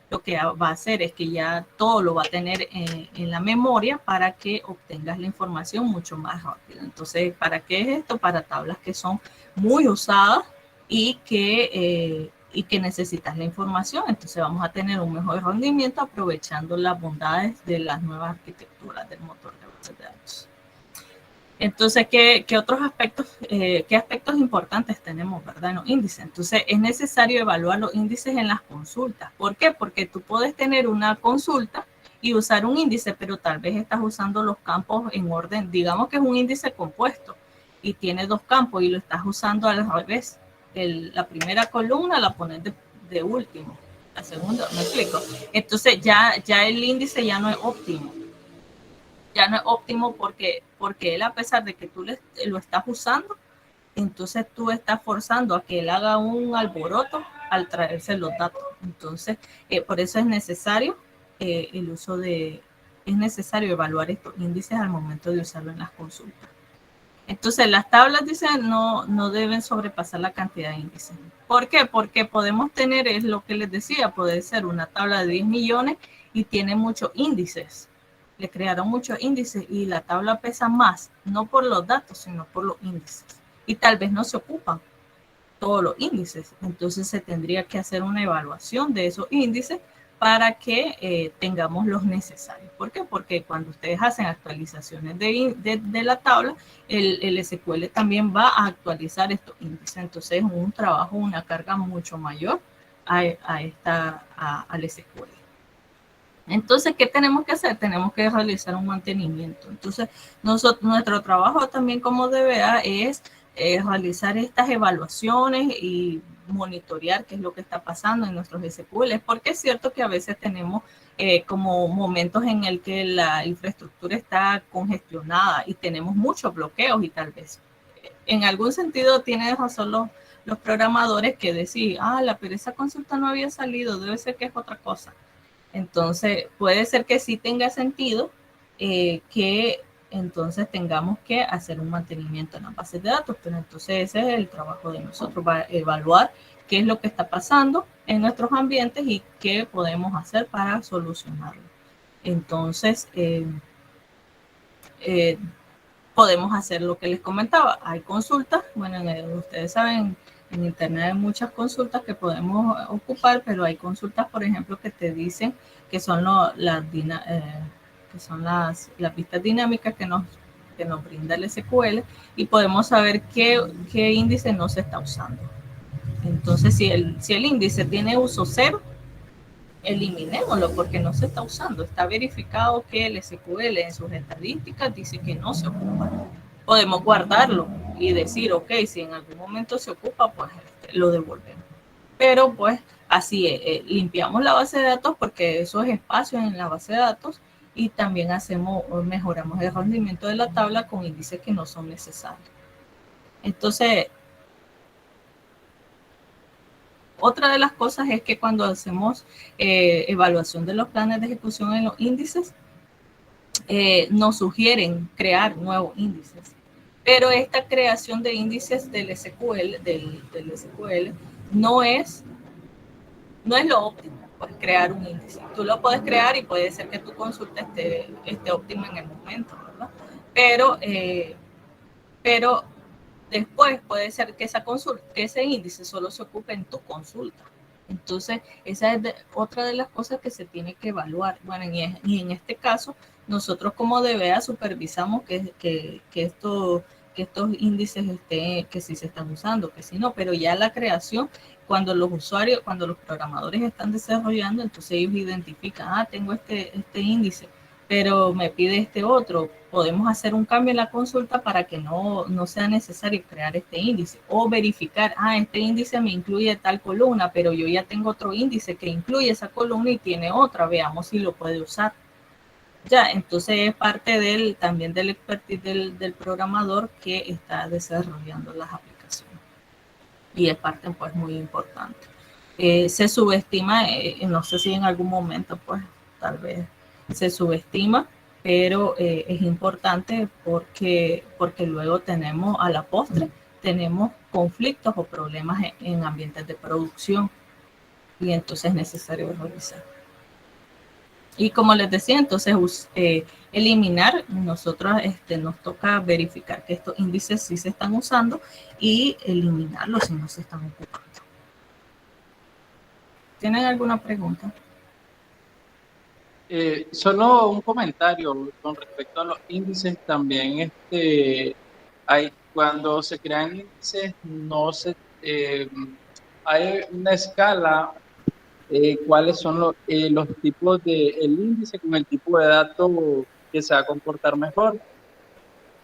lo que va a hacer es que ya todo lo va a tener en la memoria para que obtengas la información mucho más rápido. Entonces, ¿para qué es esto? Para tablas que son muy usadas y que necesitas la información. Entonces, vamos a tener un mejor rendimiento aprovechando las bondades de las nuevas arquitecturas del motor de bases de datos. Entonces, ¿qué otros aspectos, qué aspectos importantes tenemos, verdad, en los índices? Entonces, es necesario evaluar los índices en las consultas. ¿Por qué? Porque tú puedes tener una consulta y usar un índice, pero tal vez estás usando los campos en orden, digamos que es un índice compuesto y tiene 2 campos y lo estás usando al revés. La primera columna la pones de último, la segunda, ¿me explico? Entonces, ya el índice ya no es óptimo. Ya no es óptimo porque él, a pesar de que tú lo estás usando, entonces tú estás forzando a que él haga un alboroto al traerse los datos. Entonces, por eso es necesario es necesario evaluar estos índices al momento de usarlo en las consultas. Entonces, las tablas dicen no deben sobrepasar la cantidad de índices. ¿Por qué? Porque podemos tener, es lo que les decía, puede ser una tabla de 10 millones y tiene muchos índices. Le crearon muchos índices y la tabla pesa más, no por los datos, sino por los índices. Y tal vez no se ocupan todos los índices. Entonces se tendría que hacer una evaluación de esos índices para que tengamos los necesarios. ¿Por qué? Porque cuando ustedes hacen actualizaciones de la tabla, el SQL también va a actualizar estos índices. Entonces es un trabajo, una carga mucho mayor al SQL. Entonces, ¿qué tenemos que hacer? Tenemos que realizar un mantenimiento. Entonces, nuestro trabajo también como DBA es realizar estas evaluaciones y monitorear qué es lo que está pasando en nuestros SQL, porque es cierto que a veces tenemos como momentos en el que la infraestructura está congestionada y tenemos muchos bloqueos y tal vez en algún sentido tienen razón los programadores que decir, pero esa consulta no había salido, debe ser que es otra cosa. Entonces, puede ser que sí tenga sentido que entonces tengamos que hacer un mantenimiento en las bases de datos, pero entonces ese es el trabajo de nosotros, va a evaluar qué es lo que está pasando en nuestros ambientes y qué podemos hacer para solucionarlo. Entonces, podemos hacer lo que les comentaba. Hay consultas, bueno, ustedes saben, en internet hay muchas consultas que podemos ocupar, pero hay consultas, por ejemplo, que te dicen que son las vistas dinámicas que nos brinda el SQL y podemos saber qué índice no se está usando. Entonces, si el índice tiene uso 0, eliminémoslo porque no se está usando. Está verificado que el SQL en sus estadísticas dice que no se ocupa. Podemos guardarlo y decir, ok, si en algún momento se ocupa, pues lo devolvemos. Pero pues así limpiamos la base de datos porque eso es espacio en la base de datos y también mejoramos el rendimiento de la tabla con índices que no son necesarios. Entonces, otra de las cosas es que cuando hacemos evaluación de los planes de ejecución en los índices, nos sugieren crear nuevos índices. Pero esta creación de índices del SQL, no es lo óptimo, pues crear un índice. Tú lo puedes crear y puede ser que tu consulta esté óptima en el momento, ¿verdad? Pero después puede ser que ese índice solo se ocupe en tu consulta. Entonces, esa es otra de las cosas que se tiene que evaluar. Bueno, y en este caso, nosotros como DBA supervisamos que estos índices que sí se están usando, que sí no, pero ya la creación, cuando los programadores están desarrollando, entonces ellos identifican, tengo este índice, pero me pide este otro. Podemos hacer un cambio en la consulta para que no sea necesario crear este índice o verificar, este índice me incluye tal columna, pero yo ya tengo otro índice que incluye esa columna y tiene otra, veamos si lo puede usar. Ya, entonces es parte también del expertise del programador que está desarrollando las aplicaciones y es parte pues muy importante. Se subestima, no sé si en algún momento pues tal vez se subestima, pero es importante porque luego tenemos a la postre, tenemos conflictos o problemas en ambientes de producción y entonces es necesario revisar. Y como les decía, entonces eliminar, nosotros nos toca verificar que estos índices sí se están usando y eliminarlos si no se están ocupando. ¿Tienen alguna pregunta? Solo un comentario con respecto a los índices también. Cuando se crean índices, hay una escala. ¿Cuáles son los tipos el índice con el tipo de dato que se va a comportar mejor?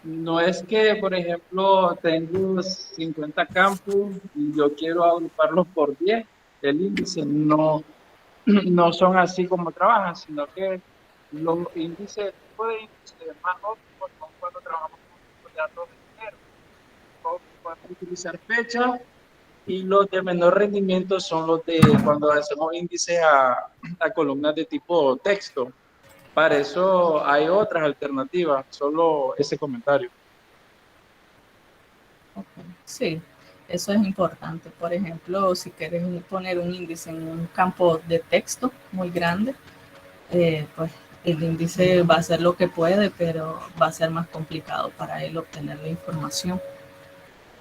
No es que, por ejemplo, tengo 50 campos y yo quiero agruparlos por 10. El índice no son así como trabajan, sino que los índices, el tipo de índices más óptimos son cuando trabajamos con datos de dinero. Podemos utilizar fechas y los de menor rendimiento son los de cuando hacemos índices a columnas de tipo texto. Para eso hay otras alternativas, solo ese comentario. Sí, eso es importante. Por ejemplo, si quieres poner un índice en un campo de texto muy grande, pues el índice va a hacer lo que puede, pero va a ser más complicado para él obtener la información.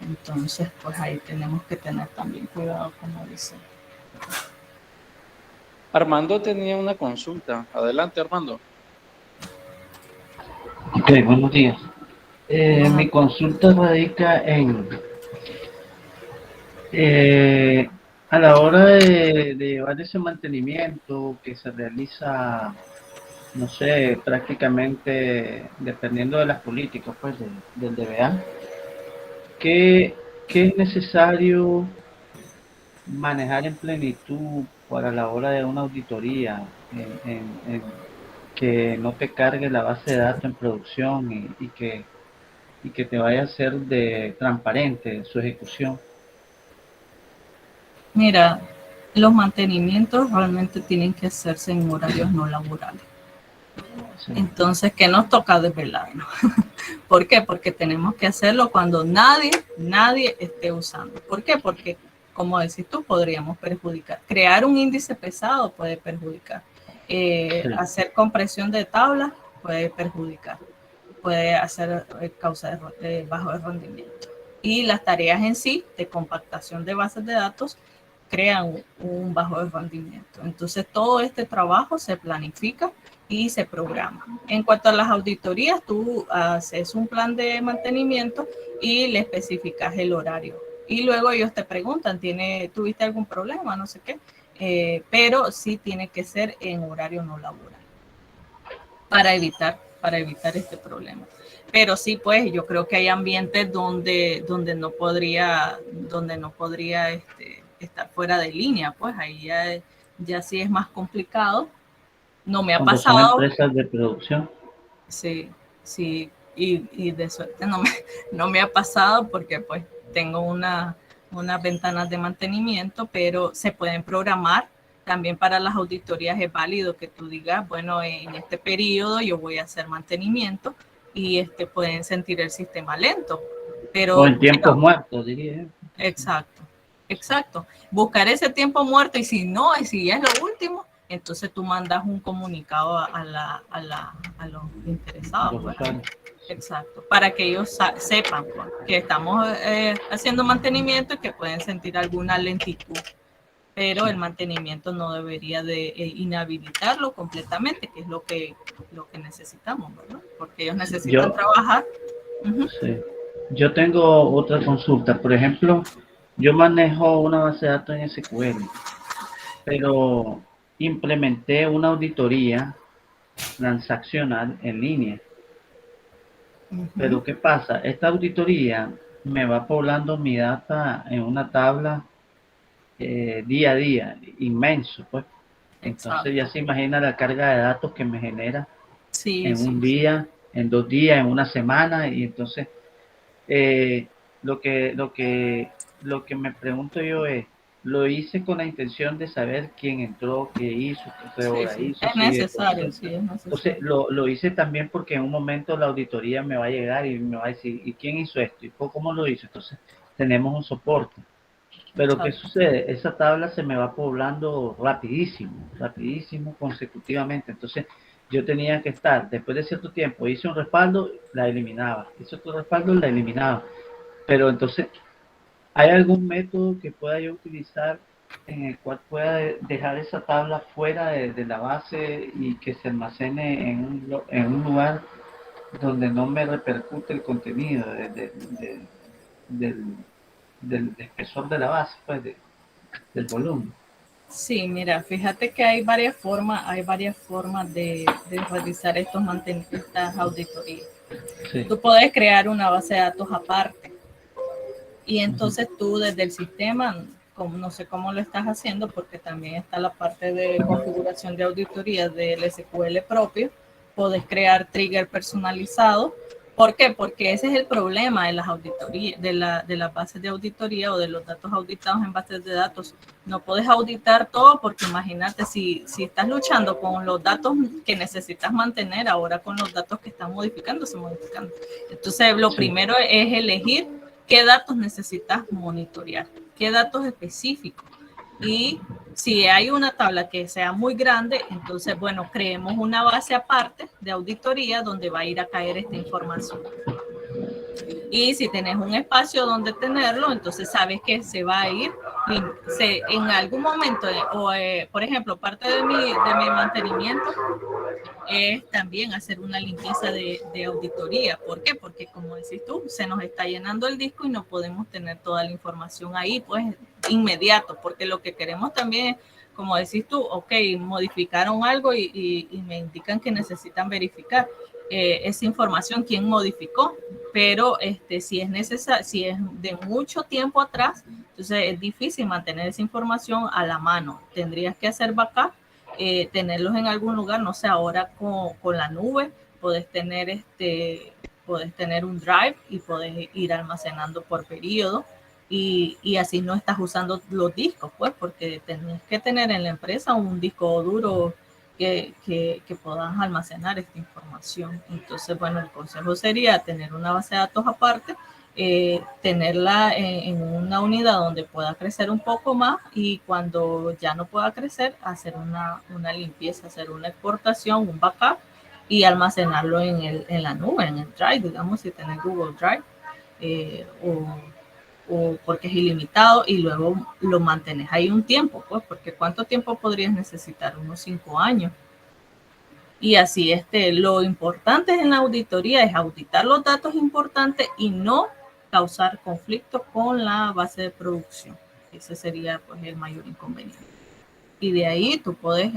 Entonces, pues ahí tenemos que tener también cuidado, como dice. Armando tenía una consulta. Adelante, Armando. Ok, buenos días. Mi consulta radica en, a la hora de llevar ese mantenimiento que se realiza, no sé, prácticamente dependiendo de las políticas, pues, del DBA, ¿qué es necesario manejar en plenitud para la hora de una auditoría, que no te cargue la base de datos en producción y que te vaya a ser de transparente su ejecución? Mira, los mantenimientos realmente tienen que hacerse en horarios no laborales. Sí. Entonces, ¿qué nos toca desvelarnos? ¿Por qué? Porque tenemos que hacerlo cuando nadie esté usando. ¿Por qué? Porque, como decís tú, podríamos perjudicar. Crear un índice pesado puede perjudicar. Sí. Hacer compresión de tablas puede perjudicar. Puede hacer causa de bajo rendimiento. Y las tareas en sí de compactación de bases de datos crean un bajo rendimiento. Entonces, todo este trabajo se planifica y se programa. En cuanto a las auditorías, tú haces un plan de mantenimiento y le especificas el horario. Y luego ellos te preguntan, ¿tuviste algún problema? No sé qué. Pero sí tiene que ser en horario no laboral para evitar este problema. Pero sí, pues yo creo que hay ambientes donde no podría estar fuera de línea, pues ahí ya sí es más complicado. No me ha Cuando son pasado. empresas de producción. Sí, sí, y de suerte no me ha pasado porque pues tengo unas ventanas de mantenimiento, pero se pueden programar. También para las auditorías es válido que tú digas, bueno, en este periodo yo voy a hacer mantenimiento y pueden sentir el sistema lento. O Pero en tiempos bueno, muertos, diría. exacto. Buscar ese tiempo muerto y si ya es lo último, entonces tú mandas un comunicado a los interesados. Los Pues. usuarios. Exacto, para que ellos sepan pues, que estamos haciendo mantenimiento y que pueden sentir alguna lentitud, pero el mantenimiento no debería de inhabilitarlo completamente, que es lo que necesitamos, ¿verdad? Porque ellos necesitan trabajar. Sí. Yo tengo otra consulta. Por ejemplo, yo manejo una base de datos en SQL, pero implementé una auditoría transaccional en línea. Pero ¿qué pasa? Esta auditoría me va poblando mi data en una tabla día a día, inmenso, pues. Entonces ya se imagina la carga de datos que me genera en un día, en 2 días, en una semana, y entonces lo que me pregunto yo es, ¿lo hice con la intención de saber quién entró, qué hizo, qué hora hizo? Es necesario, sí, es necesario. Entonces lo hice también porque en un momento la auditoría me va a llegar y me va a decir, ¿y quién hizo esto? ¿Y cómo lo hizo? Entonces tenemos un soporte. Pero ¿qué sucede? Esa tabla se me va poblando rapidísimo, consecutivamente. Entonces yo tenía que estar, después de cierto tiempo, hice un respaldo, la eliminaba. Hice otro respaldo, la eliminaba. Pero entonces, ¿hay algún método que pueda yo utilizar en el cual pueda dejar esa tabla fuera de la base y que se almacene en un lugar donde no me repercute el contenido del espesor de la base, pues del volumen? Sí, mira, fíjate que hay varias formas de realizar estas auditorías. Sí. Tú puedes crear una base de datos aparte y entonces tú desde el sistema, no sé cómo lo estás haciendo, porque también está la parte de configuración de auditoría del SQL propio, puedes crear trigger personalizado. ¿Por qué? Porque ese es el problema de las auditorías, de las bases de auditoría o de los datos auditados en bases de datos. No puedes auditar todo porque imagínate si estás luchando con los datos que necesitas mantener ahora con los datos que están modificando. Entonces, lo primero es elegir qué datos necesitas monitorear, qué datos específicos. Y si hay una tabla que sea muy grande, entonces, bueno, creemos una base aparte de auditoría donde va a ir a caer esta información. Y si tenés un espacio donde tenerlo, entonces sabes que se va a ir en algún momento, por ejemplo, parte de mi mantenimiento es también hacer una limpieza de auditoría. ¿Por qué? Porque como decís tú, se nos está llenando el disco y no podemos tener toda la información ahí, pues inmediato, porque lo que queremos también es, como decís tú, ok, modificaron algo y me indican que necesitan verificar esa información, quién modificó, pero si es necesario, si es de mucho tiempo atrás, entonces es difícil mantener esa información a la mano. Tendrías que hacer backup, tenerlos en algún lugar, no sé, ahora con la nube, puedes tener un drive y puedes ir almacenando por periodo. Y así no estás usando los discos, pues, porque tenés que tener en la empresa un disco duro que puedas almacenar esta información. Entonces, bueno, el consejo sería tener una base de datos aparte, tenerla en una unidad donde pueda crecer un poco más y cuando ya no pueda crecer, hacer una limpieza, hacer una exportación, un backup y almacenarlo en la nube, en el Drive, digamos, si tenés Google Drive o porque es ilimitado y luego lo mantenés ahí un tiempo, pues, porque ¿cuánto tiempo podrías necesitar? Unos 5 años. Y así, lo importante en la auditoría es auditar los datos importantes y no causar conflictos con la base de producción. Ese sería, pues, el mayor inconveniente. Y de ahí tú puedes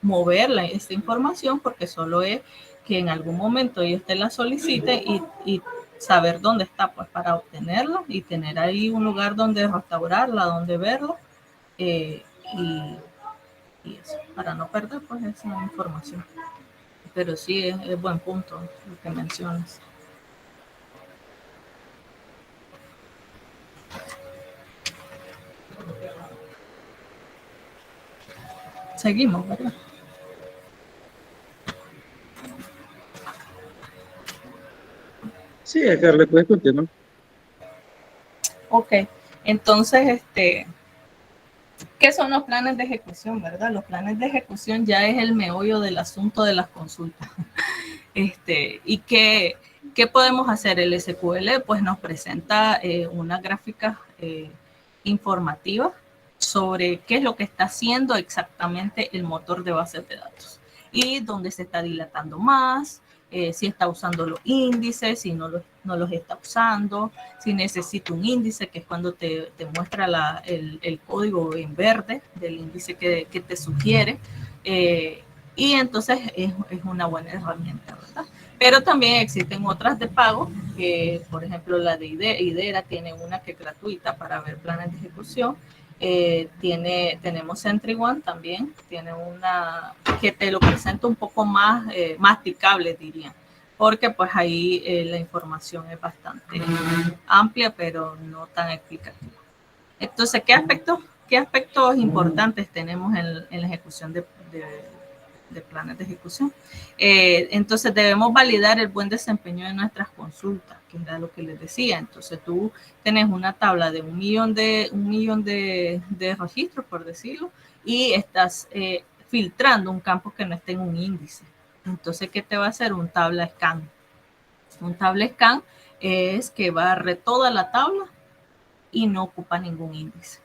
mover esta información porque solo es que en algún momento ellos te la soliciten y saber dónde está, pues, para obtenerla y tener ahí un lugar donde restaurarla, donde verla y eso, para no perder, pues, esa información. Pero sí, es buen punto lo que mencionas. Seguimos, ¿verdad? Sí, Carla, puedes continuar. Ok, entonces, ¿qué son los planes de ejecución, verdad? Los planes de ejecución ya es el meollo del asunto de las consultas. ¿Y qué podemos hacer? El SQL pues nos presenta una gráfica informativa sobre qué es lo que está haciendo exactamente el motor de bases de datos y dónde se está dilatando más, si está usando los índices, si no los está usando, si necesita un índice, que es cuando te muestra el código en verde del índice que te sugiere. Y entonces es una buena herramienta, ¿verdad? Pero también existen otras de pago, que por ejemplo la de IDERA tiene una que es gratuita para ver planes de ejecución. Tenemos SentryOne también, tiene una que te lo presenta un poco más masticable, diría, porque pues ahí la información es bastante amplia, pero no tan explicativa. Entonces, ¿qué aspectos importantes tenemos en la ejecución de planes de ejecución? Entonces, debemos validar el buen desempeño de nuestras consultas, que era lo que les decía. Entonces, tú tenés una tabla de un millón de registros, por decirlo, y estás filtrando un campo que no esté en un índice. Entonces, ¿qué te va a hacer? Un tabla scan. Un tabla scan es que barre toda la tabla y no ocupa ningún índice.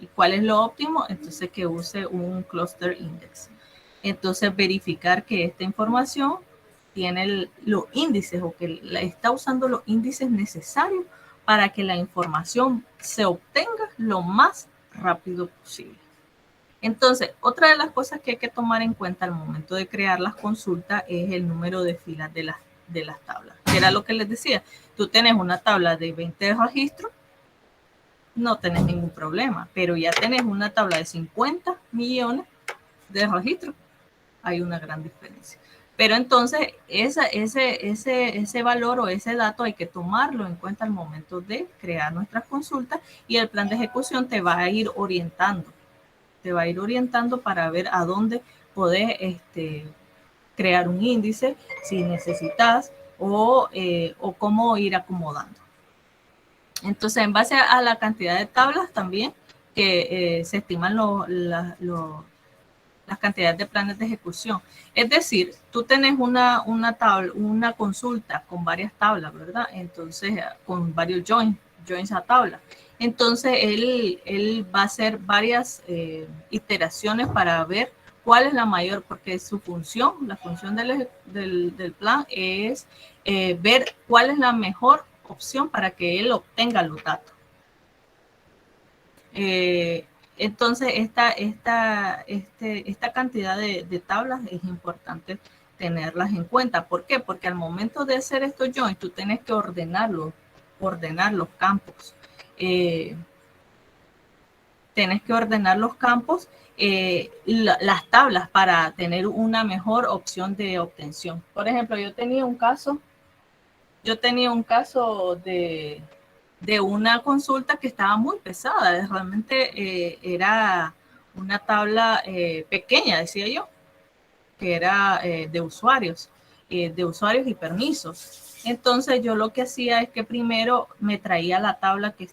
¿Y cuál es lo óptimo? Entonces, que use un cluster index. Entonces, verificar que esta información tiene los índices o que está usando los índices necesarios para que la información se obtenga lo más rápido posible. Entonces, otra de las cosas que hay que tomar en cuenta al momento de crear las consultas es el número de filas de las tablas. Que era lo que les decía. Tú tienes una tabla de 20 registros, no tenés ningún problema, pero ya tenés una tabla de 50 millones de registros, hay una gran diferencia. Pero entonces ese valor o ese dato hay que tomarlo en cuenta al momento de crear nuestras consultas y el plan de ejecución te va a ir orientando. Para ver a dónde podés crear un índice si necesitas o cómo ir acomodando. Entonces, en base a la cantidad de tablas también, que se estiman las cantidades de planes de ejecución. Es decir, tú tenés una consulta con varias tablas, ¿verdad? Entonces, con varios joins a tabla. Entonces, él va a hacer varias iteraciones para ver cuál es la mayor, porque su función, la función del plan es ver cuál es la mejor opción para que él obtenga los datos. Entonces, esta cantidad de tablas es importante tenerlas en cuenta. ¿Por qué? Porque al momento de hacer estos joins, tú tienes que ordenar los campos. Tienes que ordenar los campos, las tablas para tener una mejor opción de obtención. Por ejemplo, yo tenía un caso de una consulta que estaba muy pesada. Realmente era una tabla pequeña, decía yo, que era de usuarios y permisos. Entonces yo lo que hacía es que primero me traía la tabla que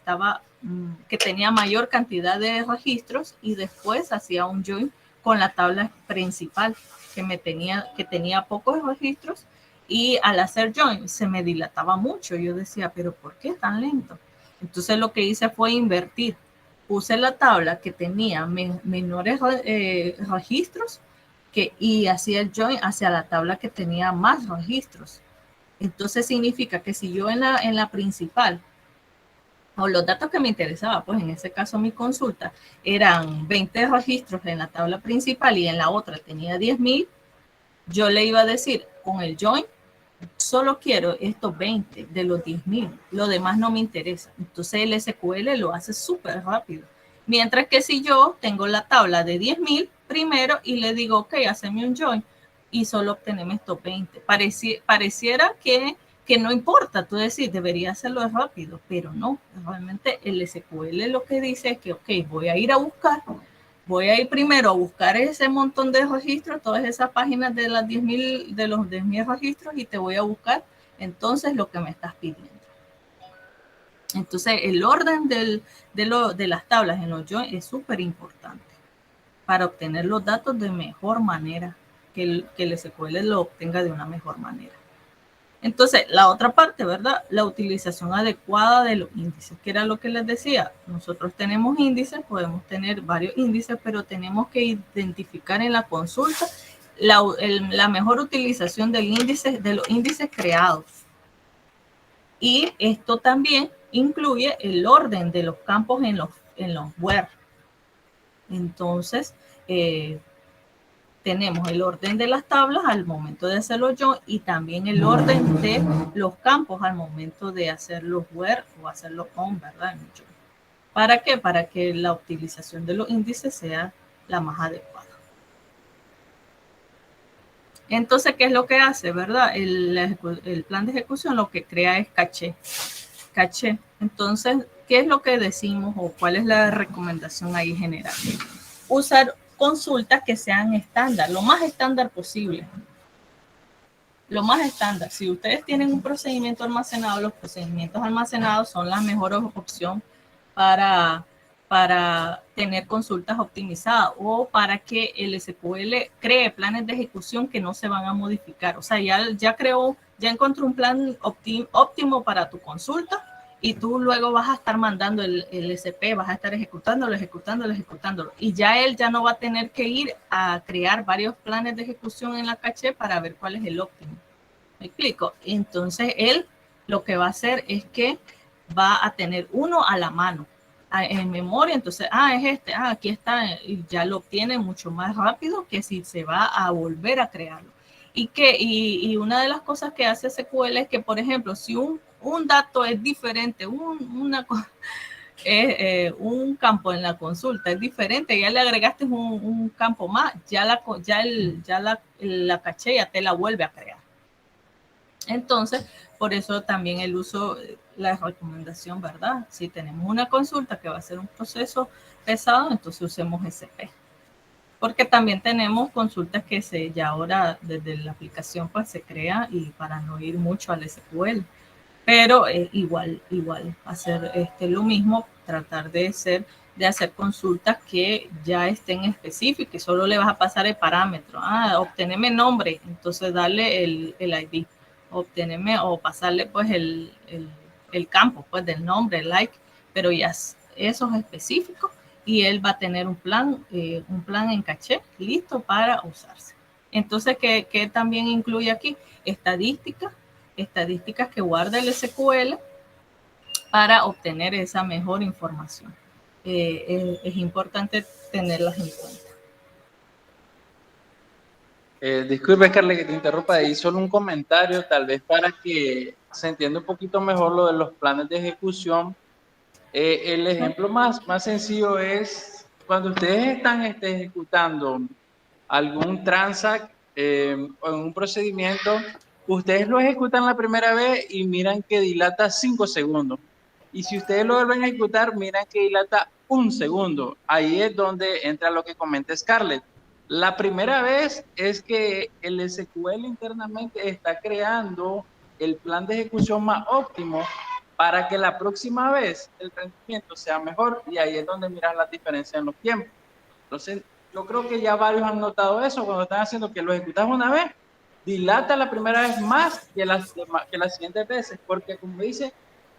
tenía mayor cantidad de registros y después hacía un join con la tabla principal que tenía pocos registros, y al hacer join se me dilataba mucho. Yo decía, pero ¿por qué tan lento? Entonces lo que hice fue invertir. Puse la tabla que tenía menores registros y hacía el join hacia la tabla que tenía más registros. Entonces significa que si yo en la principal, o los datos que me interesaba, pues en ese caso mi consulta, eran 20 registros en la tabla principal y en la otra tenía 10,000, yo le iba a decir con el join, solo quiero estos 20 de los 10,000, lo demás no me interesa. Entonces el SQL lo hace súper rápido. Mientras que si yo tengo la tabla de 10,000 primero y le digo, ok, haceme un join y solo obtenemos estos 20. Pareciera que no importa, tú decís, debería hacerlo rápido, pero no. Realmente el SQL lo que dice es que, ok, voy a ir primero a buscar ese montón de registros, todas esas páginas de los 10,000 registros, y te voy a buscar entonces lo que me estás pidiendo. Entonces, el orden de las tablas en los joins es súper importante para obtener los datos de mejor manera, que el SQL lo obtenga de una mejor manera. Entonces, la otra parte, ¿verdad? La utilización adecuada de los índices, que era lo que les decía. Nosotros tenemos índices, podemos tener varios índices, pero tenemos que identificar en la consulta la mejor utilización de los índices creados. Y esto también incluye el orden de los campos en los where. Entonces, tenemos el orden de las tablas al momento de hacerlo yo, y también el orden de los campos al momento de hacer los where o hacerlo on, ¿verdad? ¿Para qué? Para que la utilización de los índices sea la más adecuada. Entonces, ¿qué es lo que hace, verdad? El plan de ejecución lo que crea es caché. Entonces, ¿qué es lo que decimos o cuál es la recomendación ahí general? Usar consultas que sean estándar, lo más estándar posible. Lo más estándar. Si ustedes tienen un procedimiento almacenado, los procedimientos almacenados son la mejor opción para tener consultas optimizadas, o para que el SQL cree planes de ejecución que no se van a modificar. O sea, ya encontró un plan óptimo para tu consulta, y tú luego vas a estar mandando el SP, vas a estar ejecutándolo, y ya él ya no va a tener que ir a crear varios planes de ejecución en la caché para ver cuál es el óptimo. ¿Me explico? Entonces él lo que va a hacer es que va a tener uno a la mano, en memoria. Entonces, es aquí está, y ya lo obtiene mucho más rápido que si se va a volver a crearlo. Y una de las cosas que hace SQL es que, por ejemplo, si un dato es diferente, un campo en la consulta es diferente, ya le agregaste un campo más, ya la caché ya te la vuelve a crear. Entonces, por eso también el uso, la recomendación, ¿verdad? Si tenemos una consulta que va a ser un proceso pesado, entonces usemos SP. Porque también tenemos consultas que ya ahora desde la aplicación pues se crea, y para no ir mucho al SQL. pero igual hacer lo mismo, tratar de hacer consultas que ya estén específicas, que solo le vas a pasar el parámetro, obtenerme nombre, entonces darle el ID, obtenerme o pasarle pues el campo pues del nombre, el like, pero ya eso es específico y él va a tener un plan en caché listo para usarse. Entonces, ¿qué también incluye aquí? Estadísticas que guarda el SQL para obtener esa mejor información. Es importante tenerlas en cuenta. Disculpe, Carla, que te interrumpa ahí. Solo un comentario, tal vez para que se entienda un poquito mejor lo de los planes de ejecución. El ejemplo más sencillo es cuando ustedes están ejecutando algún transact o en un procedimiento, ustedes lo ejecutan la primera vez y miran que dilata 5 segundos. Y si ustedes lo vuelven a ejecutar, miran que dilata 1 segundo. Ahí es donde entra lo que comenta Scarlett. La primera vez es que el SQL internamente está creando el plan de ejecución más óptimo para que la próxima vez el rendimiento sea mejor, y ahí es donde miras la diferencia en los tiempos. Entonces, yo creo que ya varios han notado eso cuando están haciendo que lo ejecutas una vez, dilata la primera vez más que las siguientes veces, porque como dice,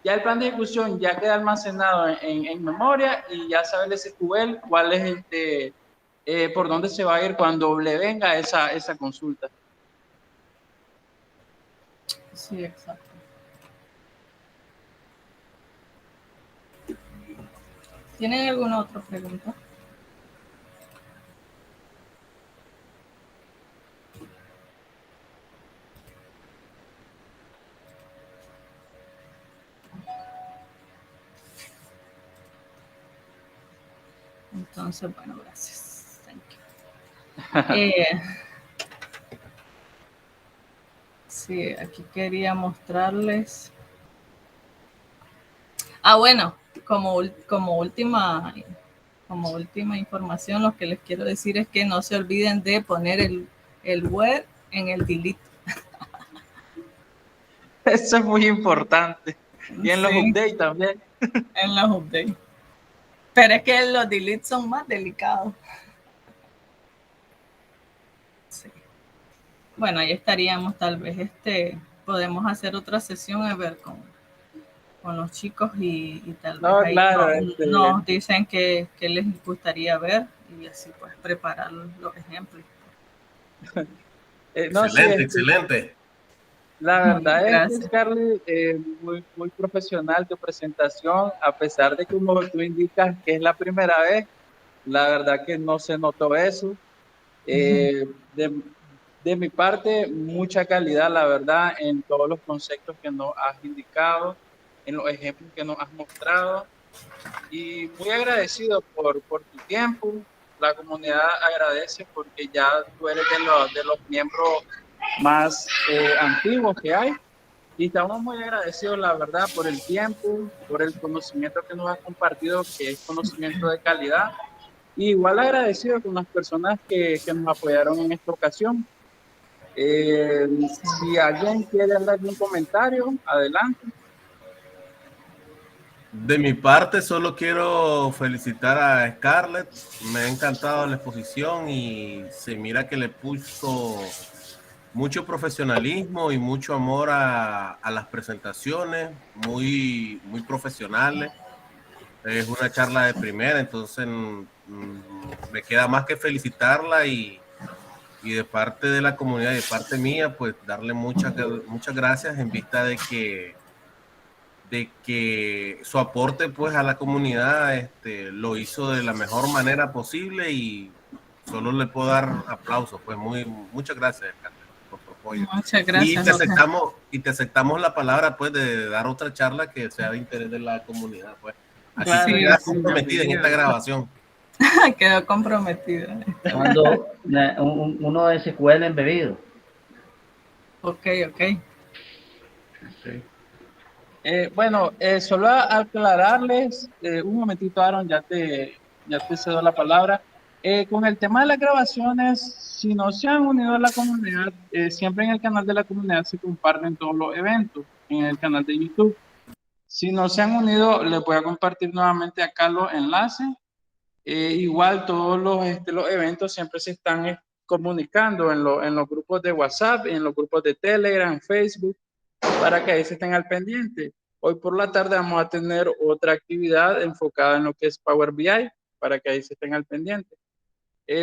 ya el plan de ejecución ya queda almacenado en memoria y ya sabe el SQL cuál es por dónde se va a ir cuando le venga esa consulta. Sí, exacto. ¿Tienen alguna otra pregunta? Entonces, bueno, gracias. Thank you. Sí, aquí quería mostrarles. Bueno, como última información, lo que les quiero decir es que no se olviden de poner el where en el delete. Eso es muy importante. Y en los Sí, updates también. en los updates. Pero es que los deletes son más delicados. Sí. Bueno, ahí estaríamos, tal vez podemos hacer otra sesión a ver con los chicos y tal vez ahí claro, nos dicen que les gustaría ver y así pues preparar los ejemplos. Excelente. La verdad Gracias. es que, Scarlett, muy, muy profesional tu presentación, a pesar de que como tú indicas que es la primera vez, la verdad que no se notó eso. De mi parte, mucha calidad, la verdad, en todos los conceptos que nos has indicado, en los ejemplos que nos has mostrado, y muy agradecido por tu tiempo. La comunidad agradece porque ya tú eres de los miembros más antiguos que hay, y estamos muy agradecidos, la verdad, por el tiempo, por el conocimiento que nos has compartido, que es conocimiento de calidad. Y igual agradecido con las personas que nos apoyaron en esta ocasión. Si alguien quiere dar algún comentario, adelante. De mi parte, solo quiero felicitar a Scarlett. Me ha encantado la exposición y se mira que le puso mucho profesionalismo y mucho amor a las presentaciones, muy profesionales. Es una charla de primera, entonces me queda más que felicitarla y de parte de la comunidad y de parte mía, pues darle muchas gracias en vista de que su aporte pues a la comunidad lo hizo de la mejor manera posible y solo le puedo dar aplausos. Pues muchas gracias, Carmen, por tu apoyo. Muchas gracias. Y te aceptamos la palabra pues de dar otra charla que sea de interés de la comunidad, pues. Así claro, que quedas comprometida en esta grabación. Quedó comprometida. Cuando uno de SQL embebido. Ok. Bueno, solo aclararles, un momentito, Aaron, ya te cedo la palabra. Con el tema de las grabaciones, si no se han unido a la comunidad, siempre en el canal de la comunidad se comparten todos los eventos. en el canal de YouTube. Si no se han unido, les voy a compartir nuevamente acá los enlaces. Igual todos los eventos siempre se están comunicando en los grupos de WhatsApp, en los grupos de Telegram, Facebook, para que ahí se estén al pendiente. Hoy por la tarde vamos a tener otra actividad enfocada en lo que es Power BI, para que ahí se estén al pendiente.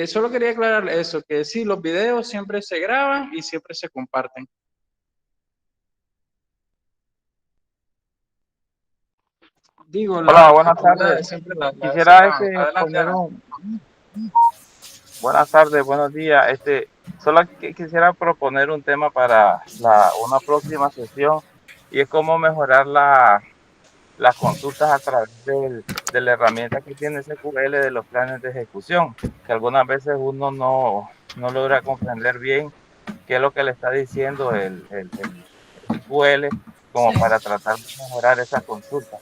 Solo quería aclarar eso, que sí, los videos siempre se graban y siempre se comparten. Digo, Hola, buenas tardes. Quisiera poner adelante. buenas tardes, buenos días. Solo quisiera proponer un tema para una próxima sesión y es cómo mejorar las consultas a través de la herramienta que tiene SQL de los planes de ejecución, que algunas veces uno no logra comprender bien qué es lo que le está diciendo el SQL como para tratar de mejorar esas consultas.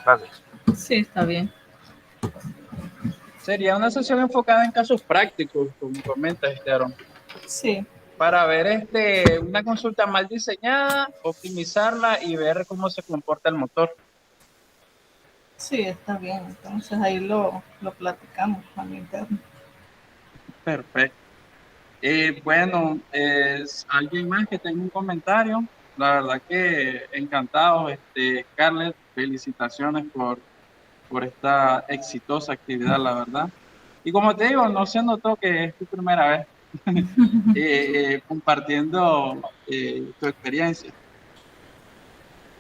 Gracias. Sí, está bien. Sería una sesión enfocada en casos prácticos, como comentas, Aaron. Sí, Para ver una consulta mal diseñada, optimizarla y ver cómo se comporta el motor. sí, está bien. Entonces ahí lo platicamos a mi interno. Perfecto. Bueno, alguien más que tenga un comentario. La verdad que encantado, Scarlett, felicitaciones por esta exitosa actividad, la verdad. Y como te digo, no se notó que es tu primera vez compartiendo tu experiencia.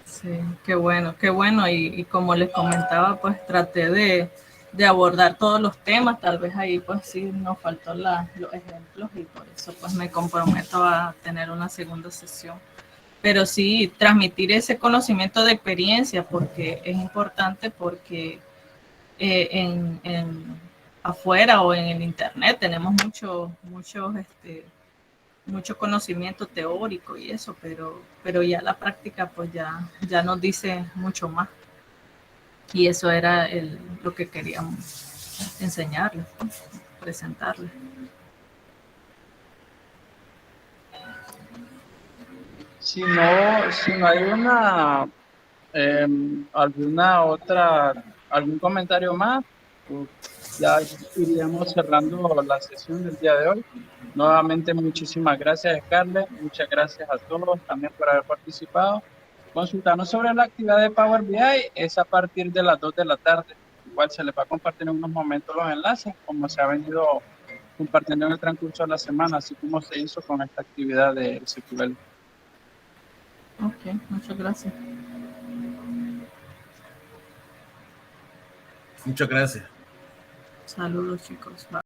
Sí, qué bueno, qué bueno. Y como les comentaba, pues traté de abordar todos los temas. Tal vez ahí pues sí nos faltó los ejemplos y por eso pues me comprometo a tener una segunda sesión. Pero sí, transmitir ese conocimiento de experiencia porque es importante porque afuera o en el internet tenemos mucho conocimiento teórico y eso, pero ya la práctica pues ya nos dice mucho más. Y eso era lo que queríamos enseñarles, presentarles. Si no hay algún comentario más, pues ya iríamos cerrando la sesión del día de hoy. Nuevamente, muchísimas gracias, Scarlett. Muchas gracias a todos también por haber participado. Consultarnos sobre la actividad de Power BI es a partir de las 2 de la tarde. Igual se les va a compartir en unos momentos los enlaces, como se ha venido compartiendo en el transcurso de la semana, así como se hizo con esta actividad de SQL. Ok, muchas gracias. Muchas gracias. Saludos, chicos. Bye.